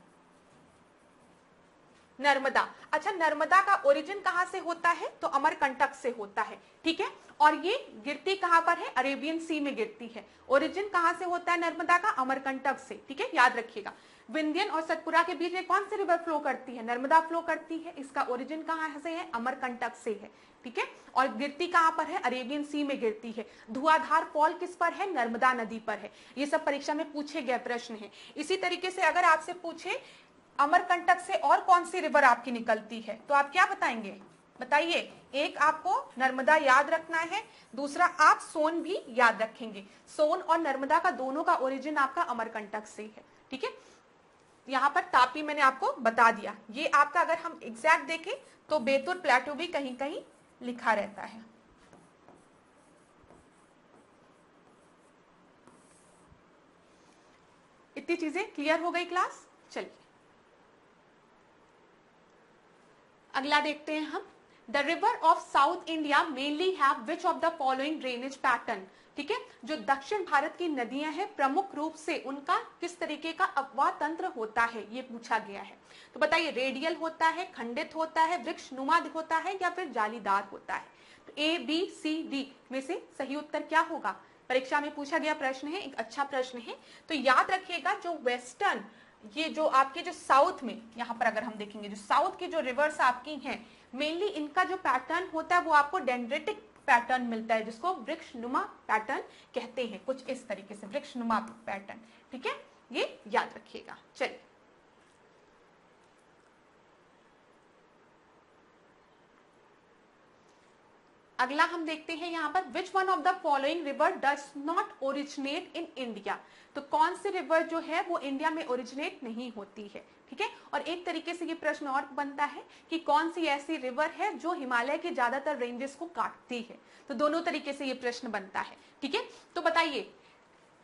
नर्मदा। अच्छा, नर्मदा का ओरिजिन कहां से होता है, तो अमरकंटक से होता है, ठीक है, और ये गिरती कहां पर है, अरेबियन सी में गिरती है। ओरिजिन कहां से होता है नर्मदा का, अमरकंटक से, ठीक है, याद रखिएगा। विंध्यन और सतपुड़ा के बीच में कौन सी रिवर फ्लो करती है, नर्मदा फ्लो करती है, इसका ओरिजिन कहां से है, अमरकंटक से है, ठीक है, और गिरती कहां पर है, अरेबियन सी में गिरती है। धुआंधार फॉल किस पर है, नर्मदा नदी पर है। ये सब परीक्षा में पूछे गए प्रश्न है। इसी तरीके से अगर आपसे पूछे अमरकंटक से और कौन सी रिवर आपकी निकलती है, तो आप क्या बताएंगे, बताइए। एक आपको नर्मदा याद रखना है, दूसरा आप सोन भी याद रखेंगे। सोन और नर्मदा का दोनों का ओरिजिन आपका अमरकंटक से है, ठीक है। यहाँ पर तापी मैंने आपको बता दिया। ये आपका अगर हम एग्जैक्ट देखें तो बेतुर प्लेटो भी कहीं कहीं लिखा रहता है। इतनी चीजें क्लियर हो गई क्लास। चलिए अगला देखते हैं हम। The river of south India mainly have which of the following drainage pattern, ठीक है, जो दक्षिण भारत की नदियां हैं प्रमुख रूप से उनका किस तरीके का अपवाह तंत्र होता है, ये पूछा गया है। तो बताइए, रेडियल होता है, खंडित होता है, वृक्ष नुमा होता है या फिर जालीदार होता है। तो ए बी सी डी में से सही उत्तर क्या होगा, परीक्षा में पूछा गया प्रश्न है, एक अच्छा प्रश्न है। तो याद रखिएगा, जो वेस्टर्न, ये जो आपके जो साउथ में, यहाँ पर अगर हम देखेंगे जो साउथ की जो रिवर्स आपकी हैं, मेनली इनका जो पैटर्न होता है वो आपको डेंड्रेटिक पैटर्न मिलता है, जिसको वृक्षनुमा पैटर्न कहते हैं, कुछ इस तरीके से वृक्षनुमा पैटर्न, ठीक है, ये याद रखिएगा। चलिए अगला हम देखते हैं यहाँ पर, which one of the following river does not originate in India. तो कौन सी रिवर जो है वो इंडिया में ओरिजिनेट नहीं होती है, ठीक है। और एक तरीके से ये प्रश्न और बनता है कि कौन सी ऐसी रिवर है जो हिमालय के ज्यादातर रेंजेस को काटती है। तो दोनों तरीके से ये प्रश्न बनता है, ठीक है। तो बताइए,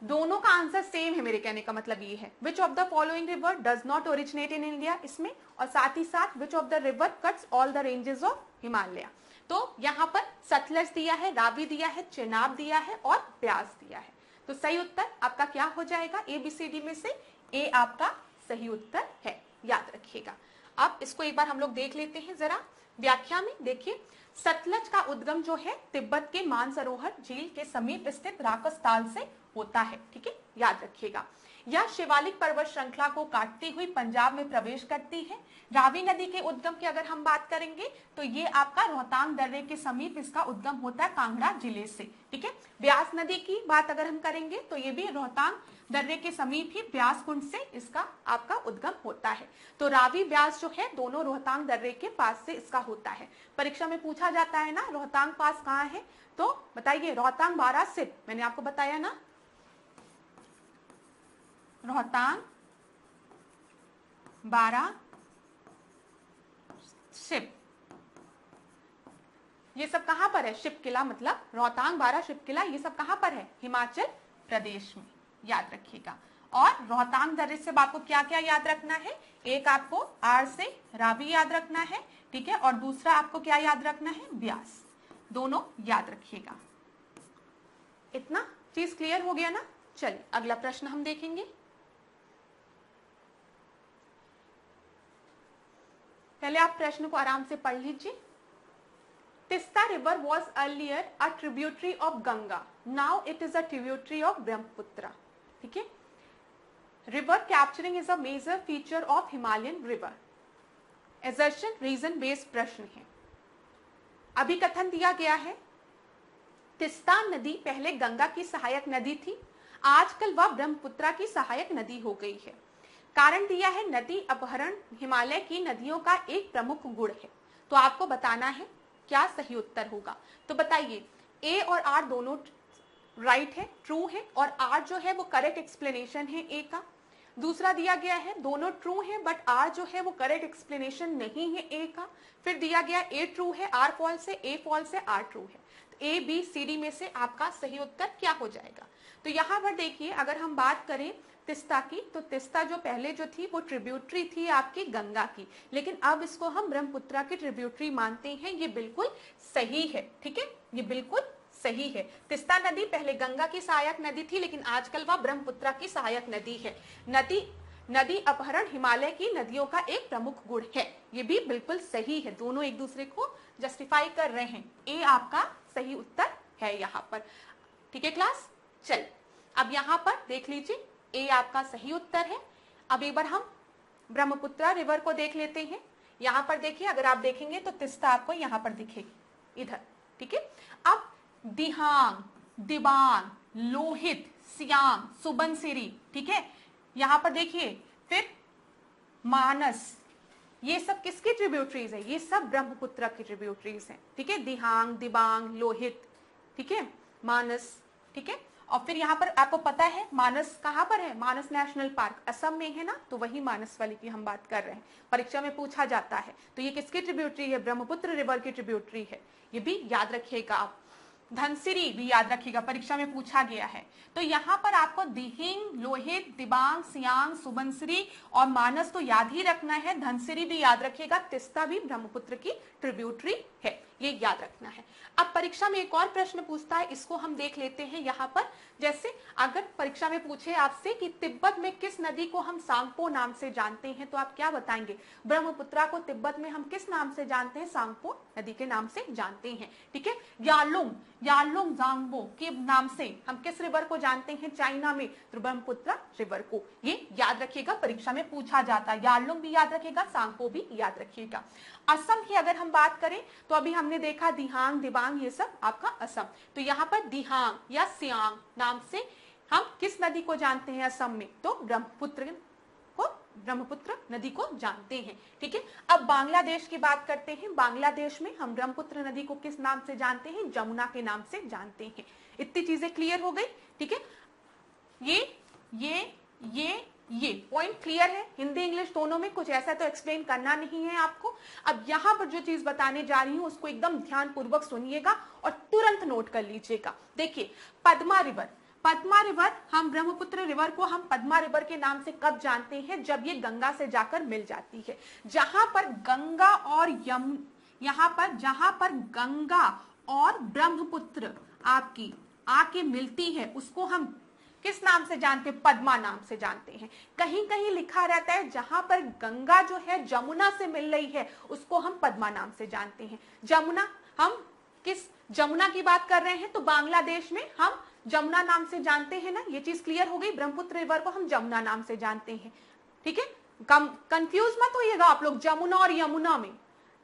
दोनों का आंसर सेम है, मेरे कहने का मतलब ये है, विच of the following river does not originate in India इसमें, और साथ ही साथ विच of the river cuts all the ranges of Himalaya. तो यहाँ पर सतलज दिया है, रावी दिया है, चेनाब दिया है और ब्यास दिया है। तो सही उत्तर आपका क्या हो जाएगा, ए बी सी डी में से ए आपका सही उत्तर है, याद रखिएगा। अब इसको एक बार हम लोग देख लेते हैं जरा व्याख्या में। देखिए, सतलज का उद्गम जो है तिब्बत के मानसरोवर झील के समीप स्थित राकसताल से होता है, ठीक है, याद रखिएगा। यह शिवालिक पर्वत श्रृंखला को काटती हुई पंजाब में प्रवेश करती है। रावी नदी के उद्गम की अगर हम बात करेंगे तो ये आपका रोहतांग दर्रे के समीप इसका उद्गम होता है, कांगड़ा जिले से, ठीक है। ब्यास नदी की बात अगर हम करेंगे तो ये भी रोहतांग दर्रे के समीप ही ब्यास कुंड से इसका आपका उद्गम होता है। तो रावी ब्यास जो है दोनों रोहतांग दर्रे के पास से इसका होता है। परीक्षा में पूछा जाता है ना, रोहतांग पास कहाँ है, तो बताइए, रोहतांग बारासित, मैंने आपको बताया ना, रोहतांग, बारा, शिप, ये सब कहां पर है? शिप किला, मतलब रोहतांग, बारा, शिप किला, ये सब कहां पर है? हिमाचल प्रदेश में, याद रखिएगा। और रोहतांग दर्रे से आपको क्या क्या याद रखना है? एक आपको आर से रावी याद रखना है, ठीक है, और दूसरा आपको क्या याद रखना है? ब्यास, दोनों याद रखिएगा। इतना चीज क्लियर हो गया ना? चलिए अगला प्रश्न हम देखेंगे। पहले आप प्रश्न को आराम से पढ़ लीजिए। Teesta river was earlier a tributary of Ganga, now it is a tributary of Brahmaputra, ठीक है। River capturing is a major feature of Himalayan river. Assertion reason based प्रश्न है। अभी कथन दिया गया है तिस्ता नदी पहले गंगा की सहायक नदी थी, आजकल वह ब्रह्मपुत्र की सहायक नदी हो गई है। कारण दिया है नदी अपहरण हिमालय की नदियों का एक प्रमुख गुण है। तो आपको बताना है क्या सही उत्तर होगा। तो बताइए, ए और आर दोनों राइट है, ट्रू है, और आर जो है वो करेक्ट एक्सप्लेनेशन है ए का। दूसरा दिया गया है दोनों ट्रू है बट आर जो है वो करेक्ट एक्सप्लेनेशन नहीं है ए का। फिर दिया गया ए ट्रू है, आर फॉल्स है, ए फॉल्स है, आर ट्रू है। तो ए बी सी डी में से आपका सही उत्तर क्या हो जाएगा? तो यहाँ पर देखिए, अगर हम बात करें तिस्ता की, तो तिस्ता जो पहले जो थी वो ट्रिब्यूटरी थी आपकी गंगा की, लेकिन अब इसको हम ब्रह्मपुत्र की ट्रिब्यूटरी मानते हैं। ये बिल्कुल सही है, ठीक है, ये बिल्कुल सही है। तिस्ता नदी पहले गंगा की सहायक नदी थी, लेकिन आजकल वह ब्रह्मपुत्र की सहायक नदी है। नदी अपहरण हिमालय की नदियों का एक प्रमुख गुण है। ये भी बिल्कुल सही है, दोनों एक दूसरे को जस्टिफाई कर रहे हैं। ए आपका सही उत्तर है यहाँ पर, ठीक है क्लास। चल अब यहाँ पर देख लीजिए, ए आपका सही उत्तर है। अब एक बार हम ब्रह्मपुत्र रिवर को देख लेते हैं। यहाँ पर देखिए, अगर आप देखेंगे तो तिस्ता आपको यहाँ पर दिखेगी इधर, ठीक है। अब दिहांग, दिबांग, लोहित, सियांग, सुबनसिरी, ठीक है, यहाँ पर देखिए। फिर मानस, ये सब किसकी ट्रिब्यूटरीज है? ये सब ब्रह्मपुत्र की ट्रिब्यूटरीज हैं, ठीक है। दिहांग, दिबांग, लोहित, ठीक है, मानस, ठीक है। और फिर यहाँ पर आपको पता है मानस कहाँ पर है? मानस नेशनल पार्क असम में है ना, तो वही मानस वाली की हम बात कर रहे हैं, परीक्षा में पूछा जाता है। तो ये किसकी ट्रिब्यूटरी है? ब्रह्मपुत्र रिवर की ट्रिब्यूटरी है, ये भी याद रखिएगा आप। धनसिरी भी याद रखिएगा, परीक्षा में पूछा गया है। तो यहाँ पर आपको दिहिंग, लोहित, दिबांग, सियांग, सुबनसिरी और मानस तो याद ही रखना है। धनसिरी भी याद रखिएगा। तिस्ता भी ब्रह्मपुत्र की ट्रिब्यूटरी है, ये याद रखना है। अब परीक्षा में एक और प्रश्न पूछता है, इसको हम देख लेते हैं यहाँ पर। जैसे अगर परीक्षा में पूछे आपसे कि तिब्बत में किस नदी को हम सांगपो नाम से जानते हैं, तो आप क्या बताएंगे? ब्रह्मपुत्र को तिब्बत में हम किस नाम से जानते हैं? सांगपो नदी के नाम से जानते हैं, ठीक है। यालुंग जांगबो के नाम से हम किस रिवर को जानते हैं चाइना में? तो ब्रह्मपुत्र रिवर को। ये याद रखिएगा, परीक्षा में पूछा जाता है। यालुंग भी याद रखिएगा, सांगपो भी याद रखिएगा। असम की अगर हम बात करें तो अभी हमने देखा दिहांग, दिबांग, ये सब आपका असम। तो यहाँ पर दिहांग या सियांग नाम से हम किस नदी को जानते हैं असम में? तो ब्रह्मपुत्र नदी को जानते हैं, ठीक है। अब बांग्लादेश की बात करते हैं। बांग्लादेश में हम ब्रह्मपुत्र नदी को किस नाम से जानते हैं? जमुना के नाम से जानते हैं। इतनी चीजें क्लियर हो गई, ठीक है। ये पॉइंट क्लियर है। हिंदी इंग्लिश दोनों में, कुछ ऐसा तो एक्सप्लेन करना नहीं है आपको। अब यहाँ पर जो चीज बताने जा रही हूं उसको एकदम ध्यान पूर्वक सुनिएगा और तुरंत नोट कर लीजिएगा। देखिए, पद्मा रिवर हम ब्रह्मपुत्र रिवर को हम पद्मा रिवर के नाम से कब जानते हैं? जब ये गंगा से जाकर मिल जाती है। जहां पर गंगा और ब्रह्मपुत्र आपकी आके मिलती है, उसको हम किस नाम से जानते हैं? पद्मा नाम से जानते हैं। कहीं कहीं लिखा रहता है जहां पर गंगा जो है जमुना से मिल रही है, उसको हम पद्मा नाम से जानते हैं। जमुना, हम किस जमुना की बात कर रहे हैं? तो बांग्लादेश में हम जमुना नाम से जानते हैं ना, ये चीज क्लियर हो गई। ब्रह्मपुत्र रिवर को हम जमुना नाम से जानते हैं, ठीक है। कंफ्यूज मत होइएगा आप लोग, जमुना और यमुना में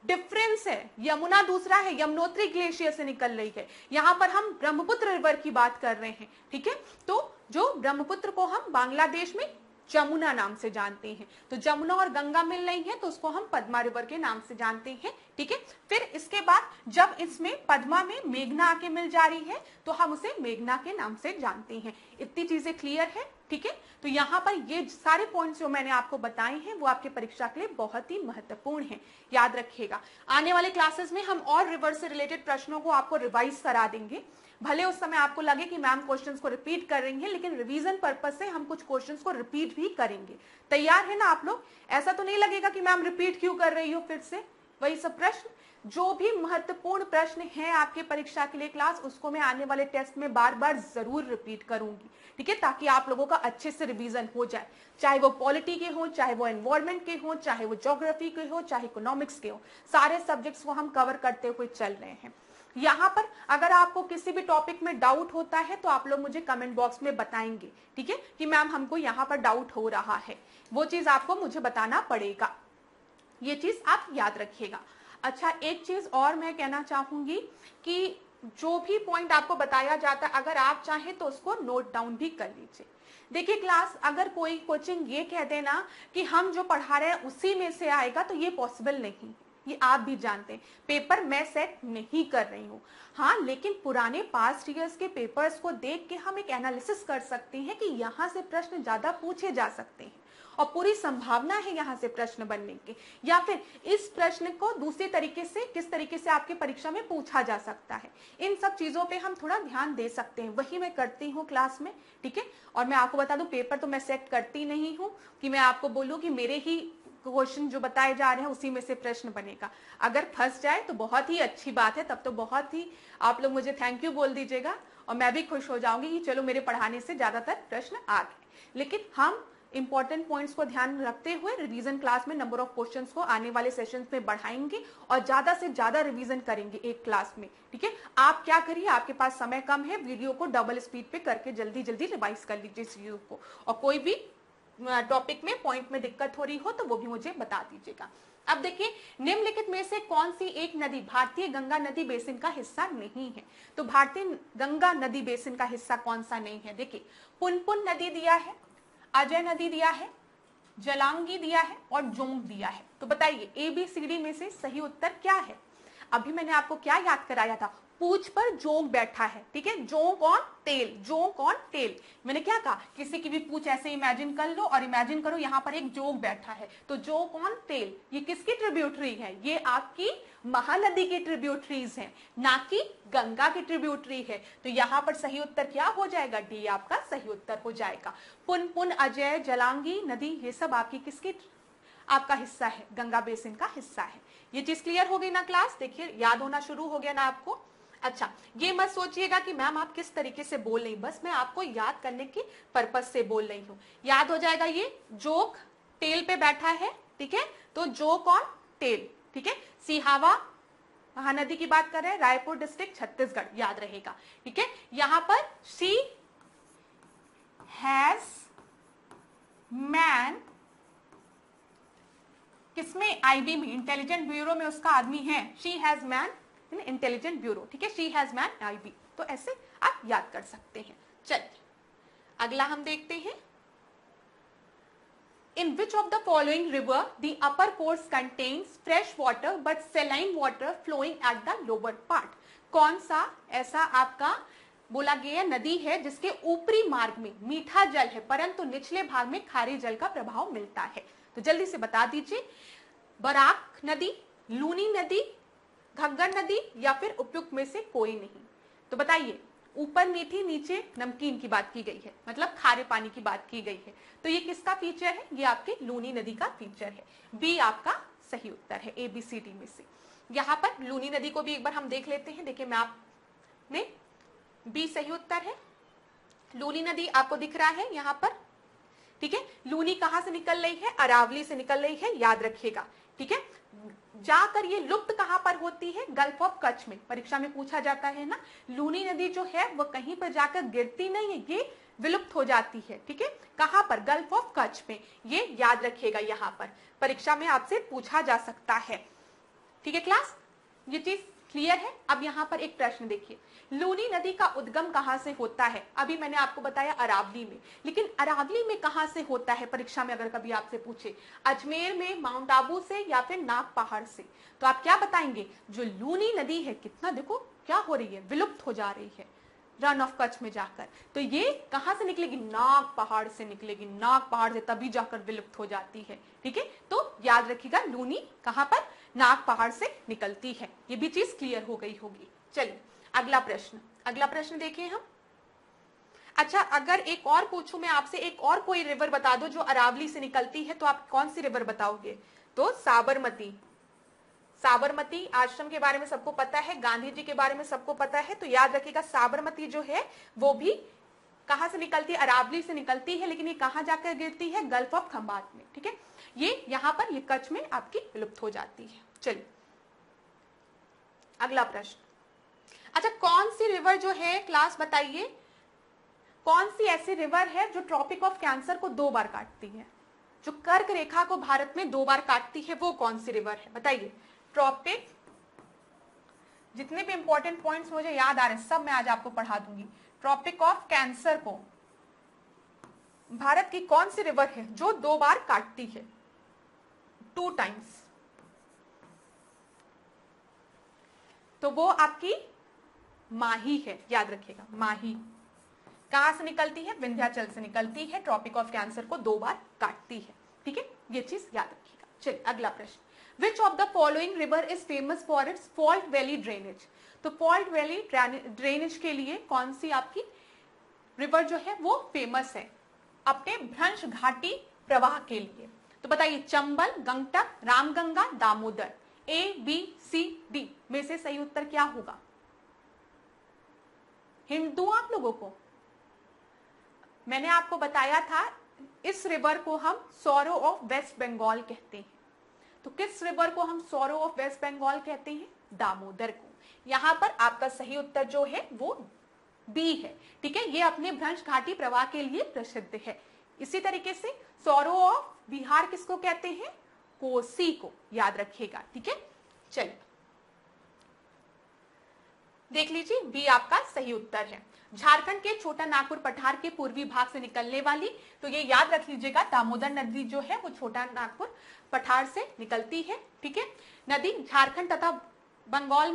डिफरेंस है। यमुना दूसरा है, यमुनोत्री ग्लेशियर से निकल रही है। यहाँ पर हम ब्रह्मपुत्र रिवर की बात कर रहे हैं, ठीक है। तो जो ब्रह्मपुत्र को हम बांग्लादेश में जमुना नाम से जानते हैं। तो जमुना और गंगा मिल रही है तो उसको हम पद्मा रिवर के नाम से जानते हैं। ठीक है, फिर इसके बाद जब इसमें पद्मा में मेघना आके मिल जा रही है तो हम उसे मेघना के नाम से जानते हैं। इतनी चीजें क्लियर है। ठीक है, तो यहाँ पर ये सारे पॉइंट्स जो मैंने आपको बताए हैं वो आपके परीक्षा के लिए बहुत ही महत्वपूर्ण है, याद रखिएगा। आने वाले क्लासेस में हम और रिवर से रिलेटेड प्रश्नों को आपको रिवाइज करा देंगे। भले उस समय आपको लगे कि मैम क्वेश्चंस को रिपीट कर रही हैं, लेकिन रिवीजन पर्पस से हम कुछ क्वेश्चंस को रिपीट भी करेंगे। तैयार है ना आप लोग? ऐसा तो नहीं लगेगा कि मैम रिपीट क्यों कर रही हो फिर से वही सब प्रश्न। जो भी महत्वपूर्ण प्रश्न है आपके परीक्षा के लिए क्लास, उसको मैं आने वाले टेस्ट में बार बार जरूर रिपीट करूंगी। ठीक है, ताकि आप लोगों का अच्छे से रिवीजन हो जाए, चाहे वो पॉलिटी के हो, चाहे वो एनवायरमेंट के हो, चाहे वो ज्योग्राफी के हो, चाहे इकोनॉमिक्स के हो, सारे सब्जेक्ट्स को हम कवर करते हुए चल रहे हैं। यहाँ पर अगर आपको किसी भी टॉपिक में डाउट होता है तो आप लोग मुझे कमेंट बॉक्स में बताएंगे। ठीक है, कि मैम हमको यहाँ पर डाउट हो रहा है, वो चीज आपको मुझे बताना पड़ेगा। ये चीज आप याद रखिएगा। अच्छा, एक चीज और मैं कहना चाहूंगी कि जो भी पॉइंट आपको बताया जाता है, अगर आप चाहें तो उसको नोट डाउन भी कर लीजिए। देखिए क्लास, अगर कोई कोचिंग ये कह देना कि हम जो पढ़ा रहे हैं उसी में से आएगा, तो ये पॉसिबल नहीं। ये आप भी जानते हैं, पेपर मैं सेट नहीं कर रही हूँ। हाँ, लेकिन पुराने पास्ट ईयर्स के पेपर्स को देख के हम एक एनालिसिस कर सकते हैं कि यहाँ से प्रश्न ज्यादा पूछे जा सकते हैं और पूरी संभावना है यहाँ से प्रश्न बनने की, या फिर इस प्रश्न को दूसरे तरीके से किस तरीके से आपके परीक्षा में पूछा जा सकता है। इन सब चीजों पे हम थोड़ा ध्यान दे सकते हैं, वही मैं करती हूँ क्लास में। ठीक है, और मैं आपको बता दूं, पेपर तो मैं सेट करती नहीं हूँ कि मैं आपको बोलूँ कि मेरे ही क्वेश्चन जो बताए जा रहे हैं उसी में से प्रश्न बनेगा। अगर फंस जाए तो बहुत ही अच्छी बात है, तब तो बहुत ही आप लोग मुझे थैंक यू बोल दीजिएगा और मैं भी खुश हो जाऊंगी कि चलो मेरे पढ़ाने से ज्यादातर प्रश्न आ गए। लेकिन हम इंपॉर्टेंट पॉइंट्स को ध्यान रखते हुए रिवीजन क्लास में नंबर ऑफ क्वेश्चंस को आने वाले सेशंस में बढ़ाएंगे और ज्यादा से ज्यादा रिवीजन करेंगे एक क्लास में। ठीक है, आप क्या करिए, आपके पास समय कम है, वीडियो को डबल स्पीड पे करके जल्दी जल्दी रिवाइज कर लीजिए इस वीडियो को, और कोई भी टॉपिक में पॉइंट में दिक्कत हो रही हो तो वो भी मुझे बता दीजिएगा। अब देखिए, निम्नलिखित में से कौन सी एक नदी भारतीय गंगा नदी बेसिन का हिस्सा नहीं है? तो भारतीय गंगा नदी बेसिन का हिस्सा कौन सा नहीं है? देखिए, पुनपुन नदी दिया है, अजय नदी दिया है, जलांगी दिया है और जोंक दिया है। तो बताइए ABCD में से सही उत्तर क्या है? अभी मैंने आपको क्या याद कराया था? पूछ पर जोंक बैठा है। ठीक है, जोंक ऑन टेल, जोंक ऑन टेल। मैंने क्या कहा, किसी की भी पूछ ऐसे इमेजिन कर लो और इमेजिन करो यहाँ पर एक जोंक बैठा है, तो जोंक ऑन टेल ये किसकी ट्रिब्यूटरी है? ये आपकी महानदी की ट्रिब्यूटरीज हैं, ना कि गंगा की ट्रिब्यूटरी है। तो यहाँ पर सही उत्तर क्या हो जाएगा? डी आपका सही उत्तर हो जाएगा। पुनपुन, अजय, जलांगी नदी, ये सब आपकी किसकी आपका हिस्सा है? गंगा बेसिन का हिस्सा है। ये चीज क्लियर हो गई ना क्लास? देखिए याद होना शुरू हो गया ना आपको? अच्छा, ये मत सोचिएगा कि मैम आप किस तरीके से बोल रही, बस मैं आपको याद करने की पर्पज से बोल रही हूँ। याद हो जाएगा, ये जोक टेल पे बैठा है। ठीक है, तो जोक ऑन टेल। ठीक है, सिहावा महानदी की बात कर रहे हैं, रायपुर डिस्ट्रिक्ट छत्तीसगढ़, याद रहेगा। ठीक है, यहां पर शी हैज मैन किसमें? IB में, इंटेलिजेंट ब्यूरो में उसका आदमी है। She has man in intelligent bureau. ठीक है, शी हैज मैन IB, तो ऐसे आप याद कर सकते हैं। चलिए अगला हम देखते हैं। In which of the following river the upper course contains fresh water but saline water flowing at the lower part? कौन सा ऐसा आपका बोला गया नदी है जिसके ऊपरी मार्ग में मीठा जल है परंतु निचले भाग में खारे जल का प्रभाव मिलता है? तो जल्दी से बता दीजिए। बराक नदी, लूनी नदी, घग्गर नदी या फिर उपयुक्त में से कोई नहीं? तो बताइए, ऊपर मीठी नीचे नमकीन की बात की गई है, मतलब खारे पानी की बात की गई है, तो ये किसका फीचर है? ये आपके लूनी नदी का फीचर है। बी आपका सही उत्तर है ABCD में से। यहाँ पर लूनी नदी को भी एक बार हम देख लेते हैं। देखिए मैप में बी सही उत्तर है। लूनी नदी आपको दिख रहा है यहाँ पर। ठीक है, लूनी कहाँ से निकल रही है? अरावली से निकल रही है, याद रखिएगा। ठीक है, जाकर ये लुप्त कहां पर होती है? गल्फ ऑफ कच्छ में। परीक्षा में पूछा जाता है ना, लूनी नदी जो है वो कहीं पर जाकर गिरती नहीं है, ये विलुप्त हो जाती है। ठीक है, कहां पर? गल्फ ऑफ कच्छ में। ये याद रखिएगा, यहाँ पर परीक्षा में आपसे पूछा जा सकता है। ठीक है क्लास, ये चीज क्लियर है। अब यहाँ पर एक प्रश्न देखिए, लूनी नदी का उद्गम कहाँ से होता है? अभी मैंने आपको बताया अरावली में, लेकिन अरावली में कहाँ से होता है परीक्षा में अगर कभी आपसे पूछे, अजमेर में, माउंट आबू से या फिर नाग पहाड़ से, तो आप क्या बताएंगे? जो लूनी नदी है, कितना देखो क्या हो रही है, विलुप्त हो जा रही है रन ऑफ कच्छ में जाकर। तो ये कहां से निकलेगी? नाग पहाड़ से निकलेगी, नाग पहाड़ से, तभी जाकर विलुप्त हो जाती है। ठीक है, तो याद रखिएगा लूनी कहां पर? नाग पहाड़ से निकलती है। ये भी चीज क्लियर हो गई होगी। चलिए अगला प्रश्न, अगला प्रश्न देखिए हम। अच्छा, अगर एक और पूछूं मैं आपसे, एक और कोई रिवर बता दो जो अरावली से निकलती है, तो आप कौन सी रिवर बताओगे? तो साबरमती। साबरमती आश्रम के बारे में सबको पता है, गांधी जी के बारे में सबको पता है, तो याद रखिएगा साबरमती जो है वो भी कहां से निकलती है? अरावली से निकलती है, लेकिन ये कहां जाकर गिरती है? गल्फ ऑफ खंबात में। ठीक है, ये यहां पर, ये कच्छ में आपकी विलुप्त हो जाती है। चलिए अगला प्रश्न। अच्छा, कौन सी रिवर जो है क्लास बताइए, कौन सी ऐसी रिवर है जो ट्रॉपिक ऑफ कैंसर को 2 बार काटती है? जो कर्क रेखा को भारत में 2 बार काटती है, वो कौन सी रिवर है बताइए? ट्रॉपिक, जितने भी इंपॉर्टेंट पॉइंट्स मुझे याद आ रहे हैं सब मैं आज आपको पढ़ा दूंगी। ट्रॉपिक ऑफ कैंसर को भारत की कौन सी रिवर है जो 2 बार काटती है? 2 टाइम्स। तो वो आपकी माही है, याद रखिएगा माही। कहां से निकलती है? विंध्याचल से निकलती है, ट्रॉपिक ऑफ कैंसर को 2 बार काटती है। ठीक है, ये चीज याद रखिएगा। चलिए अगला प्रश्न, which of the following river is famous for its fault valley drainage? तो फॉल्ट वैली ड्रेनेज के लिए कौन सी आपकी रिवर जो है वो फेमस है? अपने भ्रंश घाटी प्रवाह के लिए। तो बताइए, Chambal, Gangtok, Ramganga, Damodar. A B C D में से सही उत्तर क्या होगा? हिंट दूं आप लोगों को? मैंने आपको बताया था इस रिवर को हम सॉरो ऑफ वेस्ट बंगाल कहते हैं। तो किस रिवर को हम सॉरो ऑफ वेस्ट बंगाल कहते हैं? दामोदर को। यहां पर आपका सही उत्तर जो है वो बी है। ठीक है, ये अपने भ्रंश घाटी प्रवाह के लिए प्रसिद्ध है। इसी तरीके से सॉरो ऑफ बिहार किसको कहते हैं? कोसी को, याद रखिएगा। ठीक है, चलिए देख लीजिए, बी आपका सही उत्तर है। झारखंड के छोटा नागपुर पठार के पूर्वी भाग से निकलने वाली, तो ये याद रख लीजिएगा, दामोदर नदी जो है वो छोटा नागपुर पठार से निकलती है। ठीक है, नदी झारखंड तथा बंगाल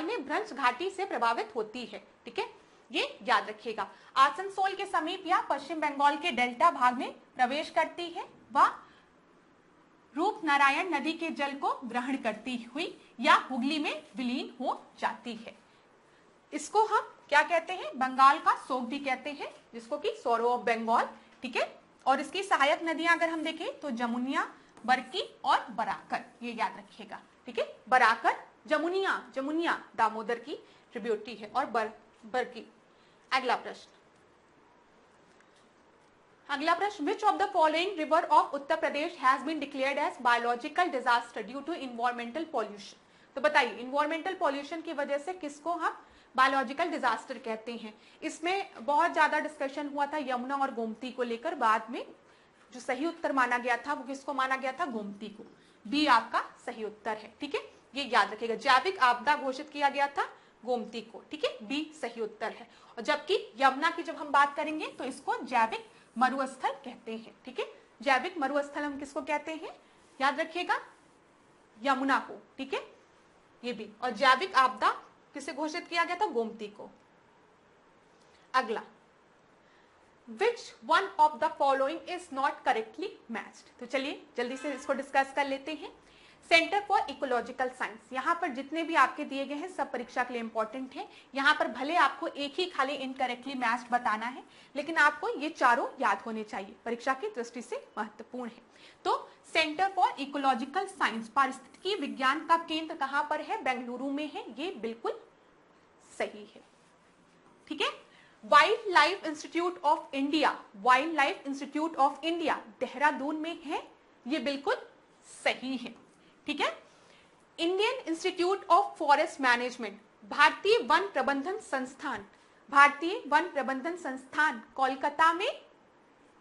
में भ्रंश घाटी से प्रभावित होती है। ठीक है, ये याद रखिएगा। आसनसोल के समीप या पश्चिम बंगाल के डेल्टा भाग में प्रवेश करती है, वह रूपनारायण नदी के जल को ग्रहण करती हुई या हुगली में विलीन हो जाती है। इसको हम क्या कहते हैं? बंगाल का सोग भी कहते हैं, जिसको कि सॉरो ऑफ बंगाल। ठीक है, और इसकी सहायक नदियां अगर हम देखें तो जमुनिया, बरकी और बराकर, ये याद रखिएगा। ठीक है, बराकर, जमुनिया दामोदर की ट्रिब्यूटरी है, और बरकी। अगला प्रश्न, which of the following river of Uttar Pradesh has been declared as biological disaster due to environmental pollution? तो बताइए, इन्वायरमेंटल पॉल्यूशन की वजह से किसको हम बायोलॉजिकल डिजास्टर कहते हैं? इसमें बहुत ज्यादा डिस्कशन हुआ था यमुना और गोमती को लेकर। बाद में जो सही उत्तर माना गया था वो किसको माना गया था? गोमती को। बी आपका सही उत्तर है। ठीक है, ये याद रखिएगा, जैविक आपदा घोषित किया गया था गोमती को। ठीक है, बी सही उत्तर है। और जबकि यमुना की जब हम बात करेंगे तो इसको जैविक मरुस्थल कहते हैं। ठीक है, जैविक मरुस्थल हम किसको कहते हैं? याद रखिएगा, यमुना को। ठीक है, ये भी। और जैविक आपदा किसे घोषित किया गया था? गोमती को। अगला, which one of the following is not correctly matched? तो चलिए जल्दी से इसको डिस्कस कर लेते हैं। सेंटर फॉर इकोलॉजिकल साइंस, यहाँ पर जितने भी आपके दिए गए हैं सब परीक्षा के लिए इंपॉर्टेंट है। यहाँ पर भले आपको एक ही खाली इनकरेक्टली मैच्ड बताना है, लेकिन आपको ये चारों याद होने चाहिए, परीक्षा की दृष्टि से महत्वपूर्ण है। तो सेंटर फॉर इकोलॉजिकल साइंस, पारिस्थितिकी विज्ञान का केंद्र कहाँ पर है? बेंगलुरु में है, ये बिल्कुल सही है। ठीक है, wild life institute of India, wild life institute of India Dehradun में है, ये बिल्कुल सही है। ठीक है, Indian institute of forest management, भारतीय वन प्रबंधन संस्थान, भारतीय वन प्रबंधन संस्थान कोलकाता में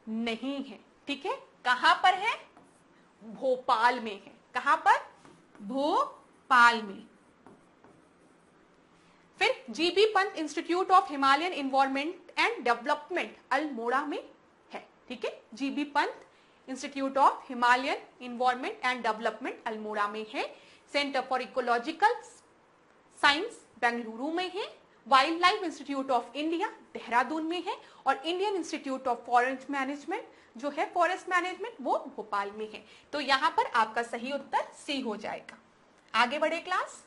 नहीं है। ठीक है, कहां पर है? भोपाल में है। कहां पर? भोपाल में। फिर GB Pant institute of Himalayan environment and development Almora में है, ठीक है। GB Pant institute of Himalayan environment and development Almora में है। Centre for ecological science Bengaluru में है। Wild life institute of India Dehradun में है और Indian institute of forest management जो है फॉरेस्ट मैनेजमेंट वो भोपाल में है। तो यहां पर आपका सही उत्तर सी हो जाएगा। आगे बढ़े क्लास।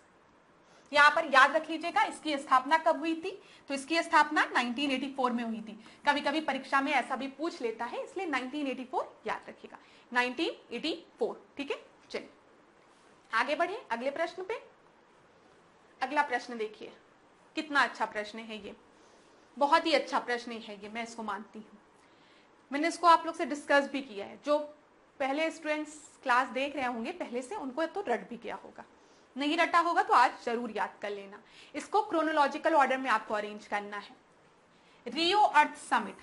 यहां पर याद रख लीजिएगा इसकी स्थापना कब हुई थी, तो इसकी स्थापना 1984 में हुई थी। कभी कभी परीक्षा में ऐसा भी पूछ लेता है, इसलिए 1984 याद रखिएगा, 1984, ठीक है। चलिए आगे बढ़े अगले प्रश्न पे। अगला प्रश्न देखिए, कितना अच्छा प्रश्न है ये, बहुत ही अच्छा प्रश्न है ये, मैं इसको मानती हूँ। मैंने इसको आप लोग से डिस्कस भी किया है। जो पहले स्टूडेंट्स क्लास देख रहे होंगे पहले से, उनको तो रट भी किया होगा, नहीं रटा होगा तो आज जरूर याद कर लेना। इसको क्रोनोलॉजिकल ऑर्डर में आपको अरेंज करना है। रियो अर्थ समिट,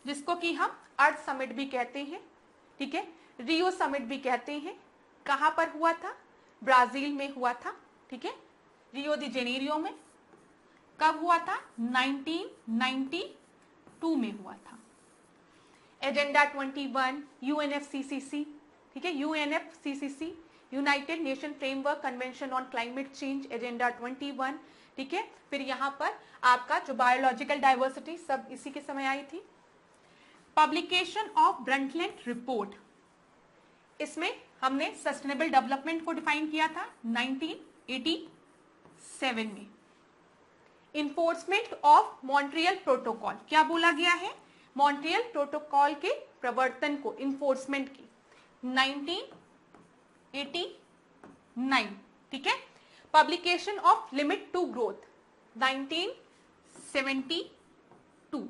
जिसको कि हम अर्थ समिट भी कहते हैं, ठीक है, रियो समिट भी कहते हैं, कहां पर हुआ था? ब्राजील में हुआ था, ठीक है, रियो दी जेनेरियो में। कब हुआ था? 1992 में हुआ था। एजेंडा 21 यूएनएफसीसीसी, ठीक है, UNFCCC United nation framework convention on climate change, agenda 21, ठीक है। फिर यहां पर आपका जो बायोलॉजिकल डाइवर्सिटी सब इसी के समय आई थी। पब्लिकेशन ऑफ ब्रंटलैंड रिपोर्ट, इसमें हमने सस्टेनेबल डेवलपमेंट को डिफाइन किया था 1987 में। इन्फोर्समेंट ऑफ मॉन्ट्रियल प्रोटोकॉल, क्या बोला गया है? मॉन्ट्रियल प्रोटोकॉल के प्रवर्तन को, इन्फोर्समेंट की 1989, ठीक है। Publication of limit to growth 1972,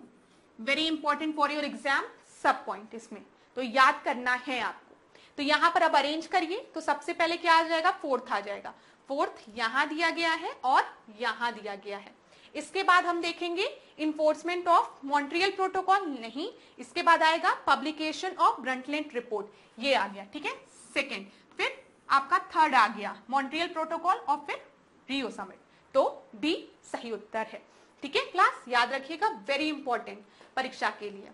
very important for your exam, सब पॉइंट इसमें तो याद करना है आपको। तो यहां पर अब अरेंज करिए, तो सबसे पहले क्या आ जाएगा? फोर्थ आ जाएगा। फोर्थ यहां दिया गया है और यहां दिया गया है। इसके बाद हम देखेंगे इन्फोर्समेंट ऑफ मॉन्ट्रियल प्रोटोकॉल, नहीं, इसके बाद आएगा पब्लिकेशन ऑफ ब्रंटलैंड रिपोर्ट, ये आ गया, ठीक है, सेकेंड। फिर आपका थर्ड आ गया मॉन्ट्रियल प्रोटोकॉल और फिर रियो समिट, तो बी सही उत्तर है, ठीक है। क्लास याद रखिएगा, वेरी इंपॉर्टेंट परीक्षा के लिए।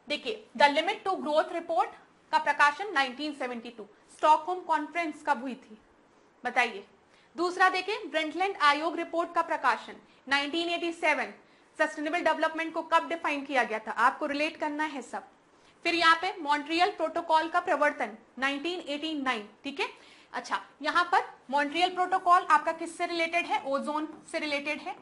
देखिए the limit to growth report का प्रकाशन 1972, स्टॉकहोम कॉन्फ्रेंस कब हुई थी बताइए। दूसरा देखें ब्रंटलैंड आयोग रिपोर्ट का प्रकाशन 1987, सस्टेनेबल डेवलपमेंट को कब डिफाइन किया गया था, आपको रिलेट करना है सब। फिर यहाँ पे मॉन्ट्रियल प्रोटोकॉल का प्रवर्तन 1989, ठीक है। अच्छा, यहाँ पर मॉन्ट्रियल प्रोटोकॉल आपका किससे रिलेटेड है? ओजोन से रिलेटेड है,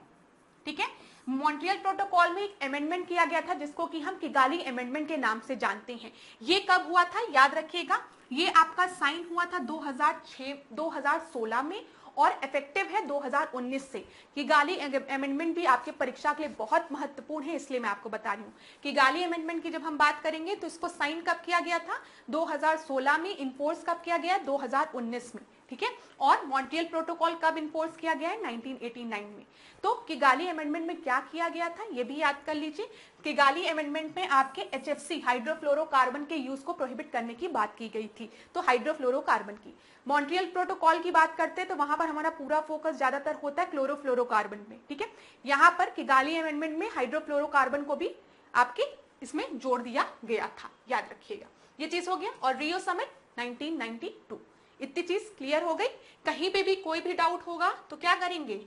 ठीक है। मॉन्ट्रियल प्रोटोकॉल में एक अमेंडमेंट किया गया था जिसको कि हम किगाली अमेंडमेंट के नाम से जानते हैं। ये कब हुआ था याद रखिएगा, ये आपका साइन हुआ था 2016 में और इफेक्टिव है 2019 से। किगाली अमेंडमेंट भी आपके परीक्षा के लिए बहुत महत्वपूर्ण है, इसलिए मैं आपको बता रही हूँ। किगाली अमेंडमेंट की जब हम बात करेंगे तो इसको साइन कब किया गया था? 2016 में। इन्फोर्स कब किया गया? 2019 में, ठीक है। और मॉन्ट्रियल प्रोटोकॉल कब इन्फोर्स किया गया है? 1989 में। तो किगाली अमेंडमेंट में क्या किया गया था ये भी याद कर लीजिए। किगाली अमेंडमेंट में आपके HFC हाइड्रोफ्लोरोकार्बन के यूज को प्रोहिबिट करने की बात की गई थी, तो हाइड्रोफ्लोरोकार्बन की। मॉन्ट्रियल प्रोटोकॉल की बात करते हैं तो वहां पर हमारा पूरा फोकस ज्यादातर होता है क्लोरोफ्लोरोकार्बन में, ठीक है। यहाँ पर किगाली अमेंडमेंट में हाइड्रोफ्लोरोकार्बन को भी आपके इसमें जोड़ दिया गया था, याद रखिएगा। ये चीज हो गया। और रियो समिट 1992, इतनी चीज क्लियर हो गई। कहीं पे भी कोई भी डाउट होगा तो क्या करेंगे?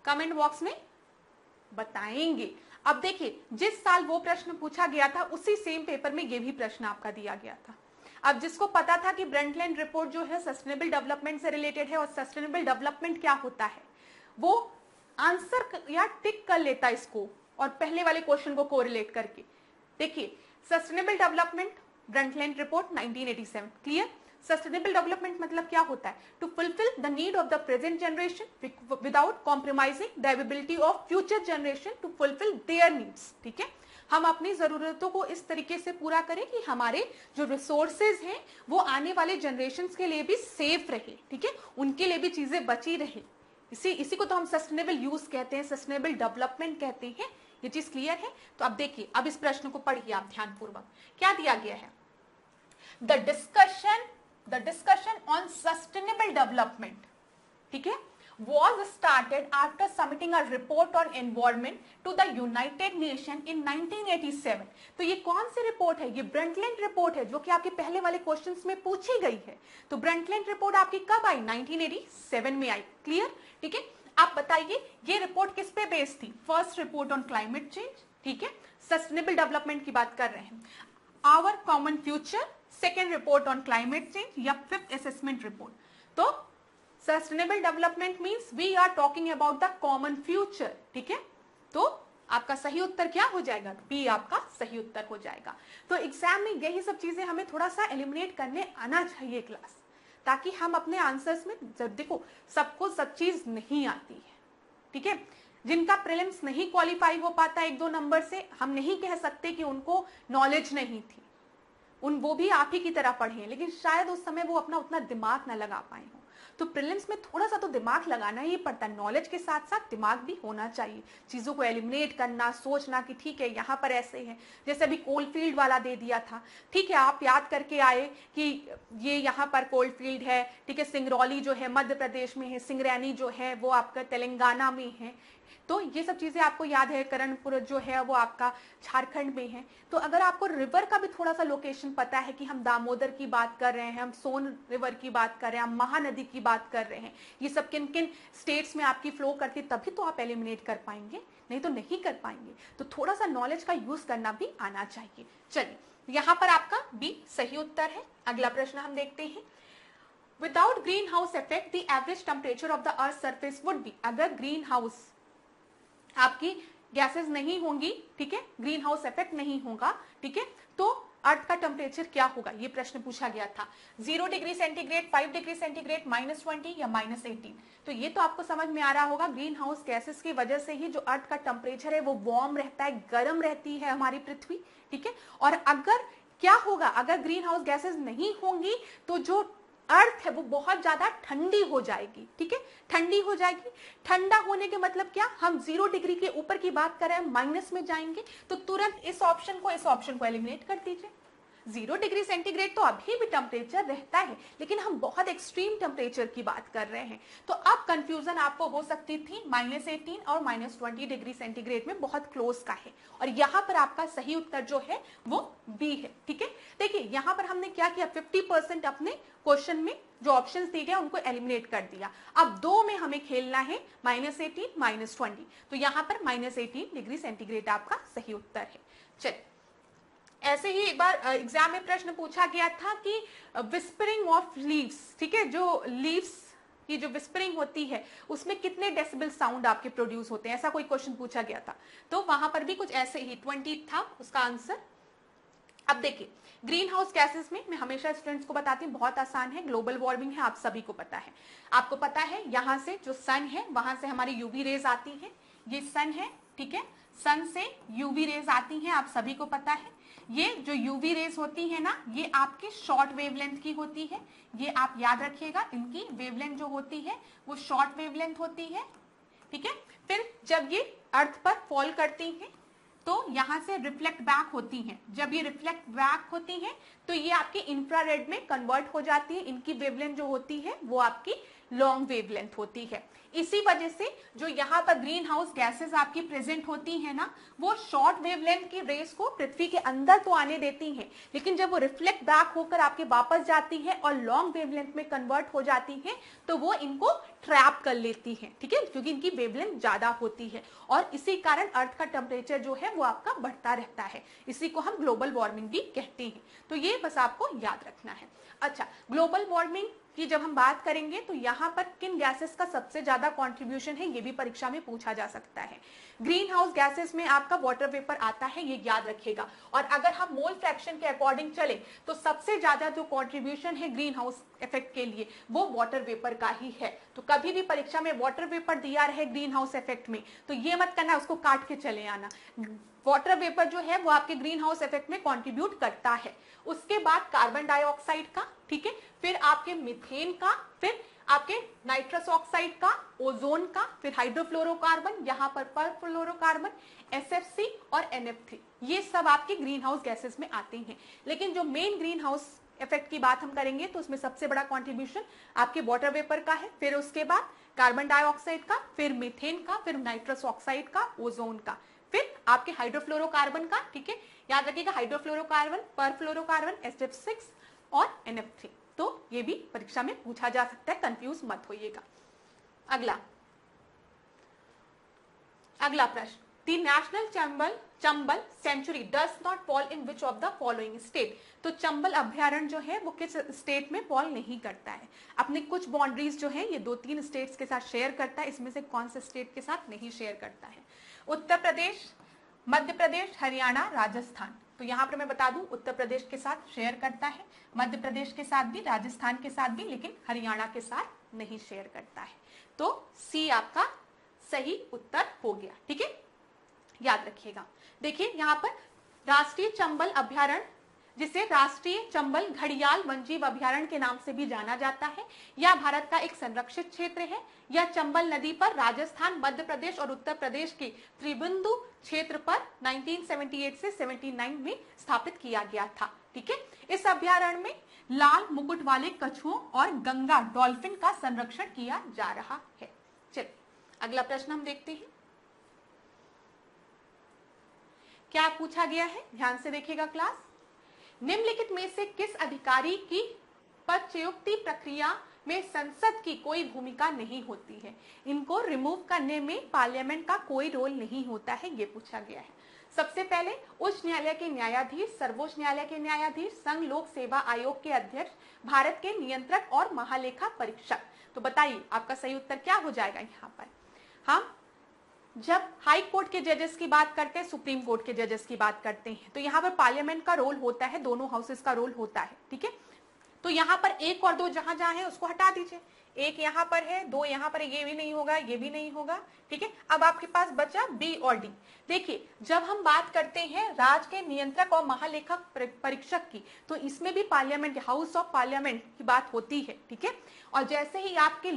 कमेंट बॉक्स में बताएंगे। अब देखिए जिस साल वो प्रश्न पूछा गया था उसी सेम पेपर में ये भी प्रश्न आपका दिया गया था। अब जिसको पता था कि ब्रंटलैंड रिपोर्ट जो है सस्टेनेबल डेवलपमेंट से रिलेटेड है और सस्टेनेबल डेवलपमेंट क्या होता है वो आंसर या टिक कर लेता इसको और पहले वाले क्वेश्चन को कोरिलेट करके। देखिए sustainable development Brundtland report 1987, clear. Sustainable development मतलब क्या होता है? To fulfil the need of the present generation without compromising the ability of future generation to fulfil their needs, ठीक है। हम अपनी जरूरतों को इस तरीके से पूरा करें कि हमारे जो रिसोर्सेज हैं वो आने वाले जनरेशंस के लिए भी सेफ रहे, ठीक है, उनके लिए भी चीजें बची रहे। इसी को तो हम सस्टेनेबल यूज कहते हैं, सस्टेनेबल डेवलपमेंट कहते हैं। ये चीज क्लियर है। तो अब देखिए, अब इस प्रश्न को पढ़िए आप ध्यानपूर्वक। क्या दिया गया है? The discussion on sustainable development, ठीक है, was started after submitting a report on environment to the United Nation in 1987। तो ये कौन सी रिपोर्ट है? ये ब्रंटलैंड रिपोर्ट है, जो कि आपके पहले वाले क्वेश्चंस में पूछी गई है। तो ब्रंटलैंड रिपोर्ट आपकी कब आई? 1987 में आई। क्लियर? ठीक है। आप बताइए ये रिपोर्ट किस पे बेस्ड थी? First report on climate change, ठीक है, सस्टेनेबल डेवलपमेंट की बात कर रहे हैं, our common future, second report on climate change, या फिफ्थ असेसमेंट रिपोर्ट। तो sustainable development means we are talking about the common future, ठीक है। तो आपका सही उत्तर क्या हो जाएगा? बी आपका सही उत्तर हो जाएगा। तो एग्जाम में यही सब चीजें हमें थोड़ा सा एलिमिनेट करने आना चाहिए क्लास, ताकि हम अपने आंसर्स में, जब देखो सबको सब चीज नहीं आती है, ठीक है, जिनका प्रीलिम्स नहीं क्वालिफाई हो पाता एक दो नंबर से, हम नहीं कह सकते कि उनको नॉलेज नहीं थी, वो भी आप ही की तरह पढ़े हैं, लेकिन शायद उस समय वो अपना उतना दिमाग ना लगा पाए हो। तो प्रीलिम्स में थोड़ा सा तो दिमाग लगाना ही पड़ता है, नॉलेज के साथ साथ दिमाग भी होना चाहिए, चीजों को एलिमिनेट करना, सोचना कि ठीक है यहाँ पर ऐसे है, जैसे अभी कोलफील्ड वाला दे दिया था, ठीक है, आप याद करके आए कि ये यहाँ पर कोलफील्ड है, ठीक है, सिंगरौली जो है मध्य प्रदेश में है, सिंगरैनी जो है वो आपका तेलंगाना में है, तो ये सब चीजें आपको याद है, करणपुर जो है वो आपका झारखंड में है। तो अगर आपको रिवर का भी थोड़ा सा लोकेशन पता है कि हम दामोदर की बात कर रहे हैं, हम सोन रिवर की बात कर रहे हैं, हम महानदी की बात कर रहे हैं, ये सब किन किन स्टेट्स में आपकी फ्लो करती, तभी तो आप एलिमिनेट कर पाएंगे, नहीं तो नहीं कर पाएंगे। तो थोड़ा सा नॉलेज का यूज करना भी आना चाहिए। चलिए, यहाँ पर आपका बी सही उत्तर है। अगला प्रश्न हम देखते हैं, without green house effect the average temperature of the earth surface would be. अगर ग्रीन हाउस आपकी गैसेस नहीं होंगी, ठीक है, ग्रीन हाउस इफेक्ट नहीं होगा, ठीक है, तो अर्थ का टेम्परेचर क्या होगा? ये प्रश्न पूछा गया था। 0 डिग्री सेंटीग्रेड, 5 डिग्री सेंटीग्रेड, -20 या -18। तो ये तो आपको समझ में आ रहा होगा, ग्रीन हाउस गैसेस की वजह से ही जो अर्थ का टेम्परेचर है वो वार्म रहता है, गर्म रहती है हमारी पृथ्वी, ठीक है। और अगर क्या होगा, अगर ग्रीन हाउस गैसेस नहीं होंगी तो जो अर्थ है वो बहुत ज्यादा ठंडी हो जाएगी, ठीक है, ठंडी हो जाएगी। ठंडा होने के मतलब क्या? हम 0 डिग्री के ऊपर की बात कर रहे हैं, माइनस में जाएंगे, तो तुरंत इस ऑप्शन को एलिमिनेट कर दीजिए। 0 डिग्री सेंटीग्रेड तो अभी भी टेम्परेचर रहता है, लेकिन हम बहुत एक्सट्रीम टेम्परेचर की बात कर रहे हैं। तो अब कंफ्यूजन आपको हो सकती थी, -18 और -20 डिग्री सेंटीग्रेड में बहुत क्लोज का है, और यहाँ पर आपका सही उत्तर जो है वो बी है, ठीक है। देखिए यहाँ पर हमने क्या किया, 50% अपने क्वेश्चन में जो ऑप्शंस दिए गए उनको एलिमिनेट कर दिया। अब दो में हमें खेलना है, -18, -20, तो यहाँ पर -18 डिग्री सेंटीग्रेड आपका सही उत्तर है। चलिए, ऐसे ही एक बार एग्जाम में प्रश्न पूछा गया था कि विस्परिंग ऑफ लीव्स, ठीक है, जो लीव्स की जो विस्परिंग होती है उसमें कितने डेसिबल साउंड आपके प्रोड्यूस होते हैं, ऐसा कोई क्वेश्चन पूछा गया था। तो वहां पर भी कुछ ऐसे ही 20 था उसका आंसर। अब देखिए, ग्रीन हाउस गैसेस में मैं हमेशा स्टूडेंट्स को बताती हूँ, बहुत आसान है, ग्लोबल वार्मिंग है, आप सभी को पता है। आपको पता है यहाँ से जो सन है वहां से हमारी यूवी रेज आती है, ये सन है, ठीक है, सन से यूवी रेज आती हैं, आप सभी को पता है। ये जो यूवी रेज होती है ना, ये आपकी शॉर्ट वेवलेंथ की होती है, ये आप याद रखिएगा, इनकी वेवलेंथ जो होती है वो शॉर्ट वेवलेंथ होती है, ठीक है। फिर जब ये अर्थ पर फॉल करती हैं तो यहाँ से रिफ्लेक्ट बैक होती हैं, जब ये रिफ्लेक्ट बैक होती हैं तो ये आपके इंफ्रारेड में कन्वर्ट हो जाती है, इनकी वेवलेंथ जो होती है वो आपकी लॉन्ग वेवलेंथ होती है। इसी वजह से जो यहाँ पर ग्रीन हाउस गैसेस आपकी प्रेजेंट होती है ना, वो शॉर्ट वेवलेंथ की रेस को पृथ्वी के अंदर तो आने देती हैं, लेकिन जब वो रिफ्लेक्ट बैक होकर आपके वापस जाती है और लॉन्ग वेवलेंथ में कन्वर्ट हो जाती है तो वो इनको ट्रैप कर लेती है, ठीक है, क्योंकि इनकी वेवलेंथ ज्यादा होती है, और इसी कारण अर्थ का टेम्परेचर जो है वो आपका बढ़ता रहता है। इसी को हम ग्लोबल वार्मिंग भी कहते हैं, तो ये बस आपको याद रखना है। अच्छा, ग्लोबल वार्मिंग कि जब हम बात करेंगे तो यहाँ पर किन गैसेस का सबसे ज्यादा कंट्रीब्यूशन है, ये भी परीक्षा में पूछा जा सकता है। ग्रीन हाउस गैसेस में आपका वाटर वेपर आता है, ये याद रखिएगा, और अगर हम मोल फ्रैक्शन के अकॉर्डिंग चले तो सबसे ज्यादा जो कंट्रीब्यूशन है ग्रीन हाउस इफेक्ट के लिए वो वाटर वेपर का ही है। तो कभी भी परीक्षा में वाटर वेपर दिया रहे ग्रीन हाउस इफेक्ट में तो ये मत करना उसको काट के चले आना, वाटर वेपर जो है वो आपके ग्रीन हाउस इफेक्ट में कंट्रीब्यूट करता है। उसके बाद कार्बन डाइऑक्साइड का, ठीक है, फिर आपके मीथेन का, फिर आपके नाइट्रस ऑक्साइड का, ओजोन का, फिर हाइड्रोफ्लोरोकार्बन, यहाँ पर परफ्लोरोकार्बन, एसएफसी और एनएफ3, ये सब आपके ग्रीन हाउस गैसेस में आते हैं। लेकिन जो मेन ग्रीन हाउस इफेक्ट की बात हम करेंगे तो उसमें सबसे बड़ा कंट्रीब्यूशन आपके वाटर वेपर का है, फिर उसके बाद कार्बन डाइऑक्साइड का, फिर मीथेन का, फिर नाइट्रस ऑक्साइड का, ओजोन का, फिर आपके हाइड्रोफ्लोरोकार्बन का। ठीक है, याद रखिएगा हाइड्रोफ्लोरोकार्बन, परफ्लोरोकार्बन, SF6 और NF3। तो ये भी परीक्षा में पूछा जा सकता है, कंफ्यूज मत होइएगा। अगला प्रश्न, the national Chambal sanctuary does not fall in which of the following state. तो चंबल अभ्यारण्य जो है वो किस स्टेट में फॉल नहीं करता है। अपने कुछ बाउंड्रीज जो है ये 2-3 स्टेट्स के साथ शेयर करता है, इसमें से कौन से स्टेट के साथ नहीं शेयर करता है? उत्तर प्रदेश, मध्य प्रदेश, हरियाणा, राजस्थान। तो यहाँ पर मैं बता दूं उत्तर प्रदेश के साथ शेयर करता है, मध्य प्रदेश के साथ भी, राजस्थान के साथ भी, लेकिन हरियाणा के साथ नहीं शेयर करता है। तो सी आपका सही उत्तर हो गया। ठीक है, याद रखिएगा। देखिए यहाँ पर राष्ट्रीय चंबल अभ्यारण्य, जिसे राष्ट्रीय चंबल घड़ियाल वन्यजीव अभ्यारण्य के नाम से भी जाना जाता है, यह भारत का एक संरक्षित क्षेत्र है। यह चंबल नदी पर राजस्थान, मध्य प्रदेश और उत्तर प्रदेश के त्रिबिंदु क्षेत्र पर 1978 से 79 में स्थापित किया गया था। ठीक है, इस अभ्यारण्य में लाल मुकुट वाले कछुओं और गंगा डॉल्फिन का संरक्षण किया जा रहा है। चलिए अगला प्रश्न हम देखते हैं, क्या पूछा गया है, ध्यान से देखिएगा क्लास। निम्नलिखित में से किस अधिकारी की पदच्युति प्रक्रिया में संसद की कोई भूमिका नहीं होती है? इनको रिमूव करने में पार्लियामेंट का कोई रोल नहीं होता है, ये पूछा गया है। सबसे पहले उच्च न्यायालय के न्यायाधीश, सर्वोच्च न्यायालय के न्यायाधीश, संघ लोक सेवा आयोग के अध्यक्ष, भारत के नियंत्रक और महालेखा परीक्षक। तो बताइए आपका सही उत्तर क्या हो जाएगा? यहाँ पर हम जब हाई कोर्ट के जजेस की बात करते हैं, सुप्रीम कोर्ट के जजेस की बात करते हैं, तो यहाँ पर पार्लियामेंट का रोल होता है, दोनों हाउसेस का रोल होता है। ठीक है, तो यहाँ पर 1 और 2 जहां जहां है उसको हटा दीजिए। 1 यहाँ पर है, 2 यहाँ पर, ये भी नहीं होगा, ये भी नहीं होगा। ठीक है, अब आपके पास बचा B और D। देखिए जब हम बात करते हैं राज्य के नियंत्रक और महालेखक परीक्षक की, तो इसमें भी पार्लियामेंट, हाउस ऑफ पार्लियामेंट की बात होती है। ठीक है, और जैसे ही आपके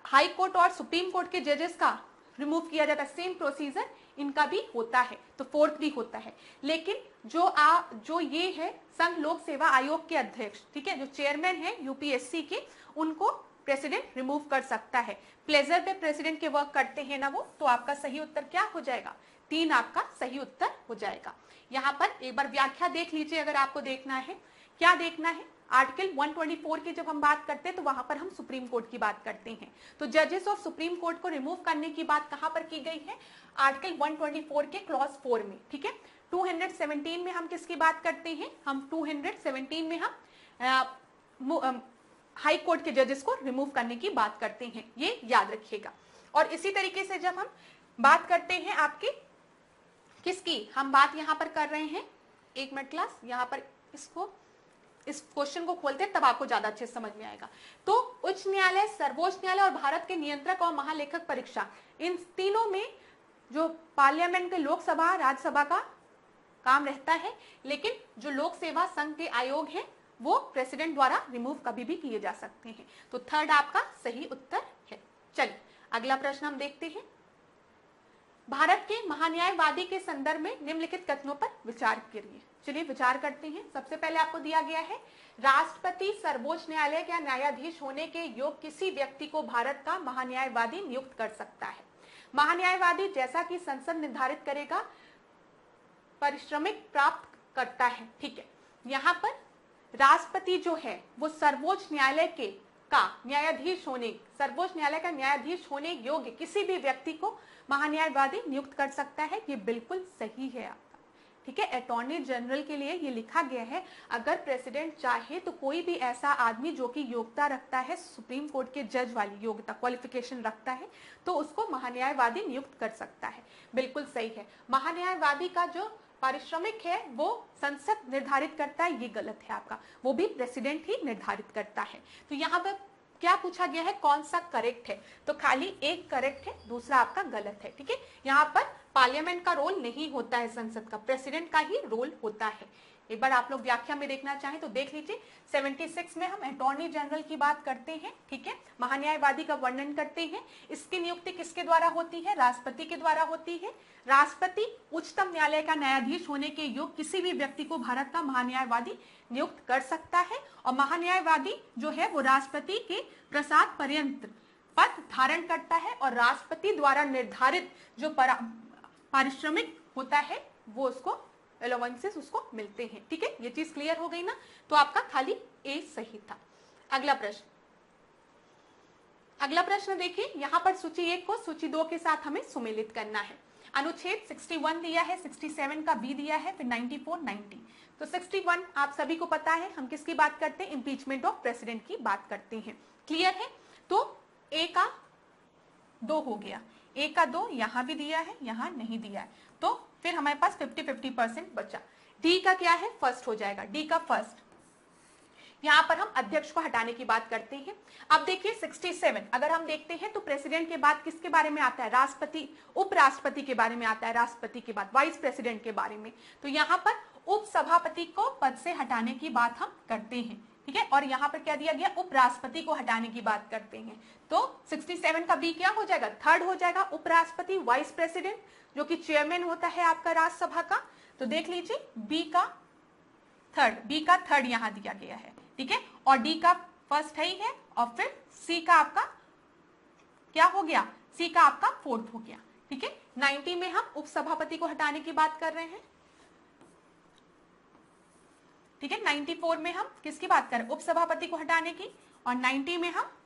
हाई कोर्ट और सुप्रीम कोर्ट के जजेस का रिमूव किया जाता है, सेम प्रोसीजर इनका भी होता है, तो 4th भी होता है। लेकिन जो ये है संघ लोक सेवा आयोग के अध्यक्ष, ठीक है, जो चेयरमैन है यूपीएससी के, उनको प्रेसिडेंट रिमूव कर सकता है। प्लेजर पे प्रेसिडेंट के वर्क करते हैं ना वो, तो आपका सही उत्तर क्या हो जाएगा? 3 आपका सही उत्तर हो जाएगा। यहाँ पर एक बार व्याख्या देख लीजिए अगर आपको देखना है। क्या देखना है? आर्टिकल 124 की जब हम बात करते हैं तो वहां पर हम सुप्रीम कोर्ट की बात करते हैं, तो जजेस ऑफ सुप्रीम कोर्ट को रिमूव करने की बात कहां पर की गई है? आर्टिकल 124 के क्लॉज 4 में। ठीक है, 217 में हम किसकी बात करते हैं? हम 217 में हम हाई कोर्ट के जजेस को रिमूव करने की बात करते हैं, ये याद रखिएगा। और इसी तरीके से जब हम बात करते हैं आपके किसकी, हम बात यहां पर कर रहे हैं, 1 मिनट क्लास, यहां पर इस क्वेश्चन को खोलते हैं तब आपको ज्यादा अच्छे से समझ में आएगा। तो उच्च न्यायालय, सर्वोच्च न्यायालय और भारत के नियंत्रक और महालेखक परीक्षा, इन तीनों में जो पार्लियामेंट के लोकसभा राज्यसभा का काम रहता है, लेकिन जो लोक सेवा संघ के आयोग है वो प्रेसिडेंट द्वारा रिमूव कभी भी किए जा सकते हैं। तो 3rd आपका सही उत्तर है। चलिए अगला प्रश्न हम देखते हैं। भारत के महान्यायवादी के संदर्भ में निम्नलिखित कथनों पर विचार करिए। चलिए विचार करते हैं। सबसे पहले आपको दिया गया है, राष्ट्रपति सर्वोच्च न्यायालय का न्यायाधीश होने के योग्य किसी व्यक्ति को भारत का महान्यायवादी नियुक्त कर सकता है। महान्यायवादी जैसा कि संसद निर्धारित करेगा पारिश्रमिक प्राप्त करता है। ठीक है, यहाँ पर राष्ट्रपति जो है वो सर्वोच्च न्यायालय का न्यायाधीश होने योग्य किसी भी व्यक्ति को महान्यायवादी नियुक्त कर सकता है। ये बिल्कुल सही है आपका। ठीक है, अटॉर्नी जनरल के लिए ये लिखा गया है, अगर प्रेसिडेंट चाहे तो कोई भी ऐसा आदमी जो कि योग्यता रखता है, सुप्रीम कोर्ट के जज वाली योग्यता क्वालिफिकेशन रखता है, तो उसको महान्यायवादी नियुक्त कर सकता है। बिल्कुल सही है। महान्यायवादी का जो पारिश्रमिक है वो संसद निर्धारित करता है, ये गलत है आपका, वो भी प्रेसिडेंट ही निर्धारित करता है। तो यहाँ पर क्या पूछा गया है, कौन सा करेक्ट है? तो खाली एक करेक्ट है, दूसरा आपका गलत है। ठीक है, यहाँ पर पार्लियामेंट का रोल नहीं होता है, संसद का, प्रेसिडेंट का ही रोल होता है। एक बार आप लोग व्याख्या में देखना चाहें तो देख लीजिए। 76 में हम अटॉर्नी जनरल की बात करते हैं, ठीक है, महान्यायवादी का वर्णन करते हैं। इसकी नियुक्ति किसके द्वारा होती है? राष्ट्रपति के द्वारा होती है। राष्ट्रपति उच्चतम न्यायालय का न्यायाधीश होने के योग्य किसी भी व्यक्ति को भारत का महान्यायवादी नियुक्त कर सकता है, और महान्यायवादी जो है वो राष्ट्रपति के प्रसाद पर्यंत पद धारण करता है, और राष्ट्रपति द्वारा निर्धारित जो पारिश्रमिक होता है वो उसको अलाउंसेस उसको मिलते हैं, ठीक है। ये चीज क्लियर हो गई ना? तो आपका खाली ए सही था। अगला प्रश्न देखिए, यहां पर सूची 1 को सूची 2 के साथ हमें सुमेलित करना है। अनुच्छेद 61 दिया है, 67 का बी दिया है, फिर 94, 90। तो 61 आप सभी को पता है, हम किसकी बात करते हैं? इम्पीचमेंट ऑफ प्रेसिडेंट की बात करते हैं। क्लियर है? तो ए का 2 हो गया, ए का 2 यहां भी दिया है, यहां नहीं दिया है, तो फिर हमारे पास 50-50% बचा। डी का क्या है? फर्स्ट हो जाएगा, डी का फर्स्ट। यहां पर हम अध्यक्ष को हटाने की बात करते हैं। अब देखिए 67 अगर हम देखते हैं तो प्रेसिडेंट के बाद किसके बारे में आता है? राष्ट्रपति, उपराष्ट्रपति के बारे में आता है, राष्ट्रपति के बाद वाइस प्रेसिडेंट के बारे में। तो यहां पर उपसभापति को पद से हटाने की बात हम करते हैं, ठीक है। और यहां पर क्या दिया गया? उपराष्ट्रपति को हटाने की बात करते हैं। तो 67 का बी क्या हो जाएगा? थर्ड हो जाएगा। उपराष्ट्रपति, वाइस प्रेसिडेंट जो कि चेयरमैन होता है आपका राज्यसभा का। तो देख लीजिए बी का थर्ड यहां दिया गया है, ठीक है, और डी का फर्स्ट है ही है, और फिर सी का आपका क्या हो गया? सी का आपका फोर्थ हो गया, ठीक है। 90 में हम उपसभापति को हटाने की बात कर रहे हैं, ठीक है। 94 में हम किसकी बात कर रहे हैं? उपसभापति को हटाने की, और 90 में हम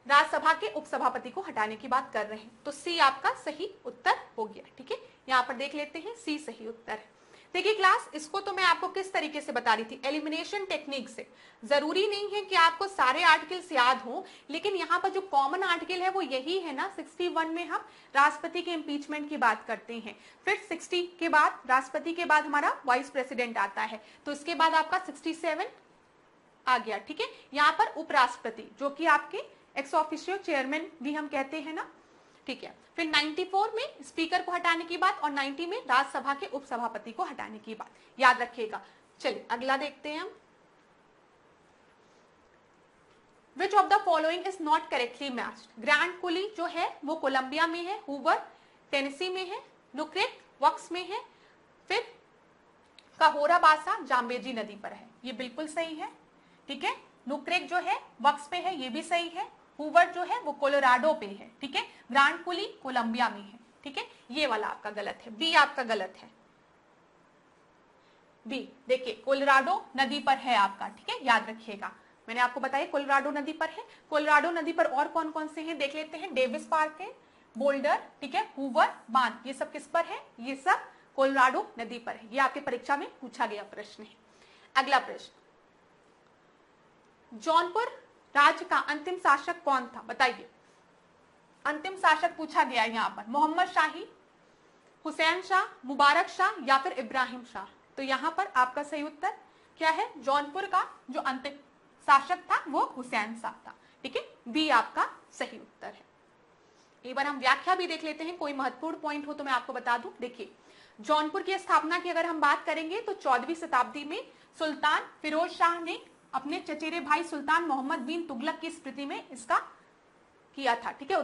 राज्यसभा के उपसभापति को हटाने की बात कर रहे हैं। तो सी आपका सही उत्तर हो गया, ठीक है। यहां पर देख लेते हैं, सी सही उत्तर है। देखिए क्लास, इसको तो मैं आपको किस तरीके से बता रही थी? एलिमिनेशन टेक्निक से। जरूरी नहीं है कि आपको सारे आर्टिकल्स याद हो, लेकिन यहाँ पर जो कॉमन आर्टिकल है वो यही है ना। 61 में हम राष्ट्रपति के इम्पीचमेंट की बात करते हैं, फिर 60 के बाद राष्ट्रपति के बाद हमारा वाइस प्रेसिडेंट आता है, तो इसके बाद आपका 67 आ गया, ठीक है। यहाँ पर उपराष्ट्रपति जो कि आपके एक्स ऑफिशियो चेयरमैन भी हम कहते हैं ना, ठीक है। फिर 94 में स्पीकर को हटाने की बात, और 90 में राज्यसभा के उपसभापति को हटाने की बात, याद रखिएगा। चलिए अगला देखते हैं हम। Which of the following is not correctly matched? Grand Coulee जो है वो कोलंबिया में है, हूवर टेनेसी में है, नुक्रेक वक्स में है, फिर काहोरा बासा जाम्बेजी नदी पर है। ये बिल्कुल सही है, ठीक है। नुक्रेक जो है वक्स पे है, ये भी सही है। हूवर जो है वो कोलोराडो पे है, ठीक है। ग्रांड कुली कोलंबिया में है, ठीक है। ये वाला आपका गलत है, बी आपका गलत है। बी देखिए कोलोराडो नदी पर है आपका, ठीक है, याद रखिएगा। मैंने आपको बताया कोलोराडो नदी पर है। कोलोराडो नदी पर और कौन कौन से हैं देख लेते हैं। डेविस पार्क है, बोल्डर, ठीक है, हूवर बांध, ये सब किस पर है? ये सब कोलोराडो नदी पर है। ये आपके परीक्षा में पूछा गया प्रश्न है। अगला प्रश्न, जौनपुर राज्य का अंतिम शासक कौन था? बताइए। अंतिम शासक पूछा गया यहाँ पर, मोहम्मद शाही, हुसैन शाह, मुबारक शाह या फिर इब्राहिम शाह। तो यहाँ पर आपका सही उत्तर क्या है? जौनपुर का जो अंतिम शासक था वो हुसैन शाह था, ठीक है। बी आपका सही उत्तर है। एक बार हम व्याख्या भी देख लेते हैं, कोई महत्वपूर्ण पॉइंट हो तो मैं आपको बता दूं। देखिए जौनपुर की स्थापना की अगर हम बात करेंगे तो 14वीं शताब्दी में सुल्तान फिरोज शाह ने अपने चचेरे भाई सुल्तान मोहम्मद बिन तुगलक की स्मृति में इसका किया था, ठीक है,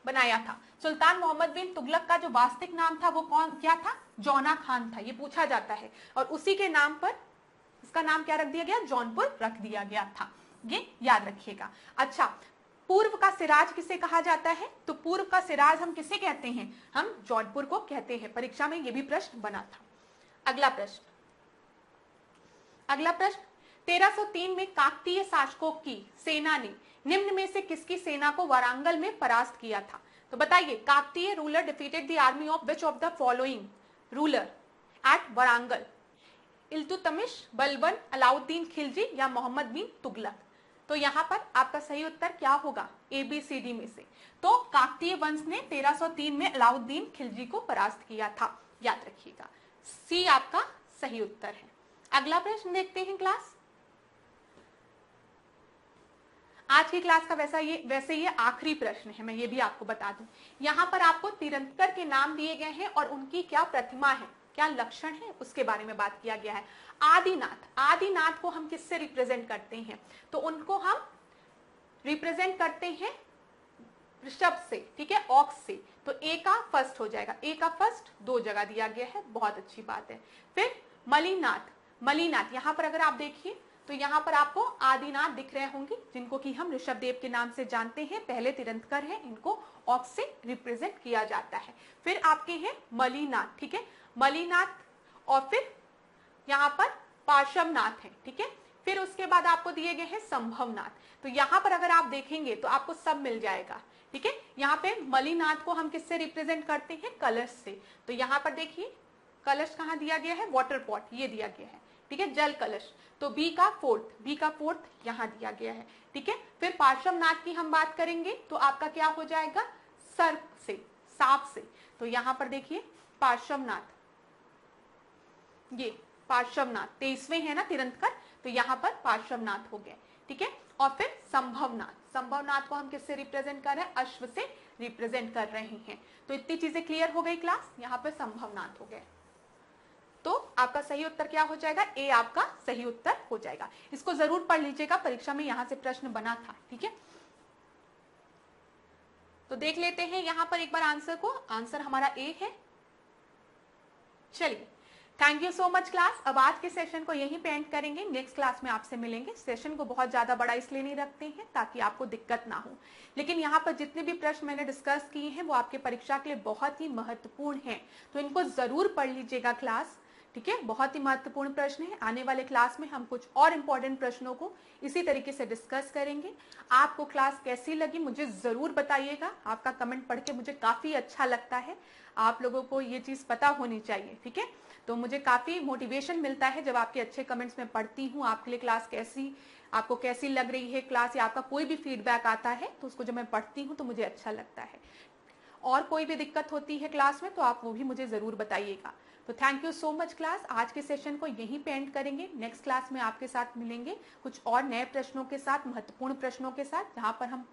बनाया था। सुल्तान मोहम्मद बिन तुगलक का जो वास्तविक नाम था वो क्या था? जौना खान था, ये पूछा जाता है, और उसी के नाम पर इसका नाम क्या रख दिया गया? जौनपुर रख दिया गया था, ये याद रखिएगा। अच्छा, पूर्व का सिराज किसे कहा जाता है? तो पूर्व का सिराज हम किसे कहते हैं? हम जौनपुर को कहते हैं। परीक्षा में ये भी प्रश्न बना था। अगला प्रश्न 1303 में काकतीय शासकों की सेना ने निम्न में से किसकी सेना को वारंगल में परास्त किया था? तो बताइए, Kakatiya ruler defeated the army of which of the following ruler at Warangal? Iltutmish, Balban, Alauddin Khilji या मोहम्मद बिन तुगलक? तो यहाँ पर आपका सही उत्तर क्या होगा? ABCD में से। तो काकतीय वंश ने 1303 में अलाउद्दीन खिलजी को परास्त किया था, याद रखिएगा। सी आपका सही उत्तर है। अगला प्रश्न देखते हैं क्लास। आज की क्लास का वैसे ये आखिरी प्रश्न है, मैं ये भी आपको बता दूं। यहाँ पर आपको तीरंदकर के नाम दिए गए हैं और उनकी क्या प्रतिमा है, क्या लक्षण है उसके बारे में बात किया गया है। आदिनाथ, आदिनाथ को हम किससे रिप्रेजेंट करते हैं, तो उनको हम रिप्रेजेंट करते हैं ऋषभ से, ठीक है, ऑक्स से। तो ए का फर्स्ट हो जाएगा, ए का फर्स्ट 2 जगह दिया गया है, बहुत अच्छी बात है। फिर मलिनाथ, मलिनाथ यहां पर अगर आप देखिए तो यहां पर आपको आदिनाथ दिख रहे होंगे, जिनको कि हम ऋषभ देव के नाम से जानते हैं, पहले तिरंतकर है, इनको ऑक्स से रिप्रेजेंट किया जाता है। फिर आपके हैं मलिनाथ, ठीक है, मलिनाथ, और फिर यहाँ पर पार्श्वनाथ है, ठीक है। फिर उसके बाद आपको दिए गए हैं संभवनाथ। तो यहाँ पर अगर आप देखेंगे तो आपको सब मिल जाएगा, ठीक है। यहाँ पे मलिनाथ को हम किससे रिप्रेजेंट करते हैं, कलश से। तो यहाँ पर देखिए कलश कहाँ दिया गया है, वाटर पॉट, ये दिया गया है, ठीक है, जल कलश। तो बी का फोर्थ यहाँ दिया गया है, ठीक है। फिर पार्श्वनाथ की हम बात करेंगे तो आपका क्या हो जाएगा, सर्प से, सांप से। तो यहाँ पर देखिए पार्श्वनाथ, ये पार्श्वनाथ 23वें है ना तिरंतकर, तो यहाँ पर पार्श्वनाथ हो गए, ठीक है। और फिर संभवनाथ, संभवनाथ को हम किससे रिप्रेजेंट कर रहे हैं, अश्व से रिप्रेजेंट कर रहे हैं। तो इतनी चीजें क्लियर हो गई क्लास, यहाँ पर संभवनाथ हो गए। तो आपका सही उत्तर क्या हो जाएगा, ए आपका सही उत्तर हो जाएगा। इसको जरूर पढ़ लीजिएगा, परीक्षा में यहां से प्रश्न बना था, ठीक है। तो देख लेते हैं यहां पर एक बार आंसर को, आंसर हमारा ए है। चलिए, thank you so much class. अब आज के सेशन को यहीं पे एंड करेंगे, नेक्स्ट क्लास में आपसे मिलेंगे। सेशन को बहुत ज्यादा बड़ा इसलिए नहीं रखते हैं ताकि आपको दिक्कत ना हो, लेकिन यहाँ पर जितने भी प्रश्न मैंने डिस्कस किए हैं वो आपके परीक्षा के लिए बहुत ही महत्वपूर्ण हैं, तो इनको जरूर पढ़ लीजिएगा क्लास, ठीक है। बहुत ही महत्वपूर्ण प्रश्न है। आने वाले क्लास में हम कुछ और इंपॉर्टेंट प्रश्नों को इसी तरीके से डिस्कस करेंगे। आपको क्लास कैसी लगी मुझे जरूर बताइएगा, आपका कमेंट पढ़ के मुझे काफी अच्छा लगता है। आप लोगों को ये चीज पता होनी चाहिए, ठीक है। तो मुझे काफी मोटिवेशन मिलता है जब आपके अच्छे कमेंट्स में पढ़ती हूँ, आपके लिए क्लास कैसी, आपको कैसी लग रही है क्लास, या आपका कोई भी फीडबैक आता है तो उसको जब मैं पढ़ती हूँ तो मुझे अच्छा लगता है। और कोई भी दिक्कत होती है क्लास में तो आप वो भी मुझे जरूर बताइएगा। तो thank you so much class, आज के सेशन को यहीं पे एंड करेंगे। नेक्स्ट क्लास में आपके साथ मिलेंगे कुछ और नए प्रश्नों के साथ, महत्वपूर्ण प्रश्नों के साथ, जहां पर हम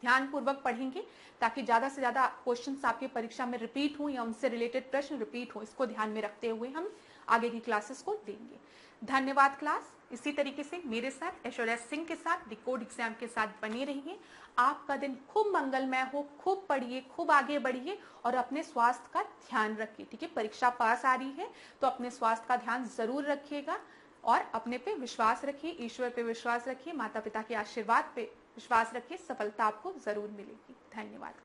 ध्यानपूर्वक पढ़ेंगे ताकि ज्यादा से ज्यादा क्वेश्चंस आपकी परीक्षा में रिपीट हो या उनसे रिलेटेड प्रश्न रिपीट हो, इसको ध्यान में रखते हुए हम आगे की क्लासेस को देंगे। धन्यवाद क्लास। इसी तरीके से मेरे साथ ऐश्वर्या सिंह के साथ डिकोड एग्जाम के साथ बने रहिए। आपका दिन खूब मंगलमय हो, खूब पढ़िए, खूब आगे बढ़िए और अपने स्वास्थ्य का ध्यान रखिए, ठीक है। परीक्षा पास आ रही है तो अपने स्वास्थ्य का ध्यान जरूर रखिएगा और अपने पे विश्वास रखिए, ईश्वर पे विश्वास रखिए, माता पिता के आशीर्वाद पे विश्वास रखिए, सफलता आपको जरूर मिलेगी। धन्यवाद।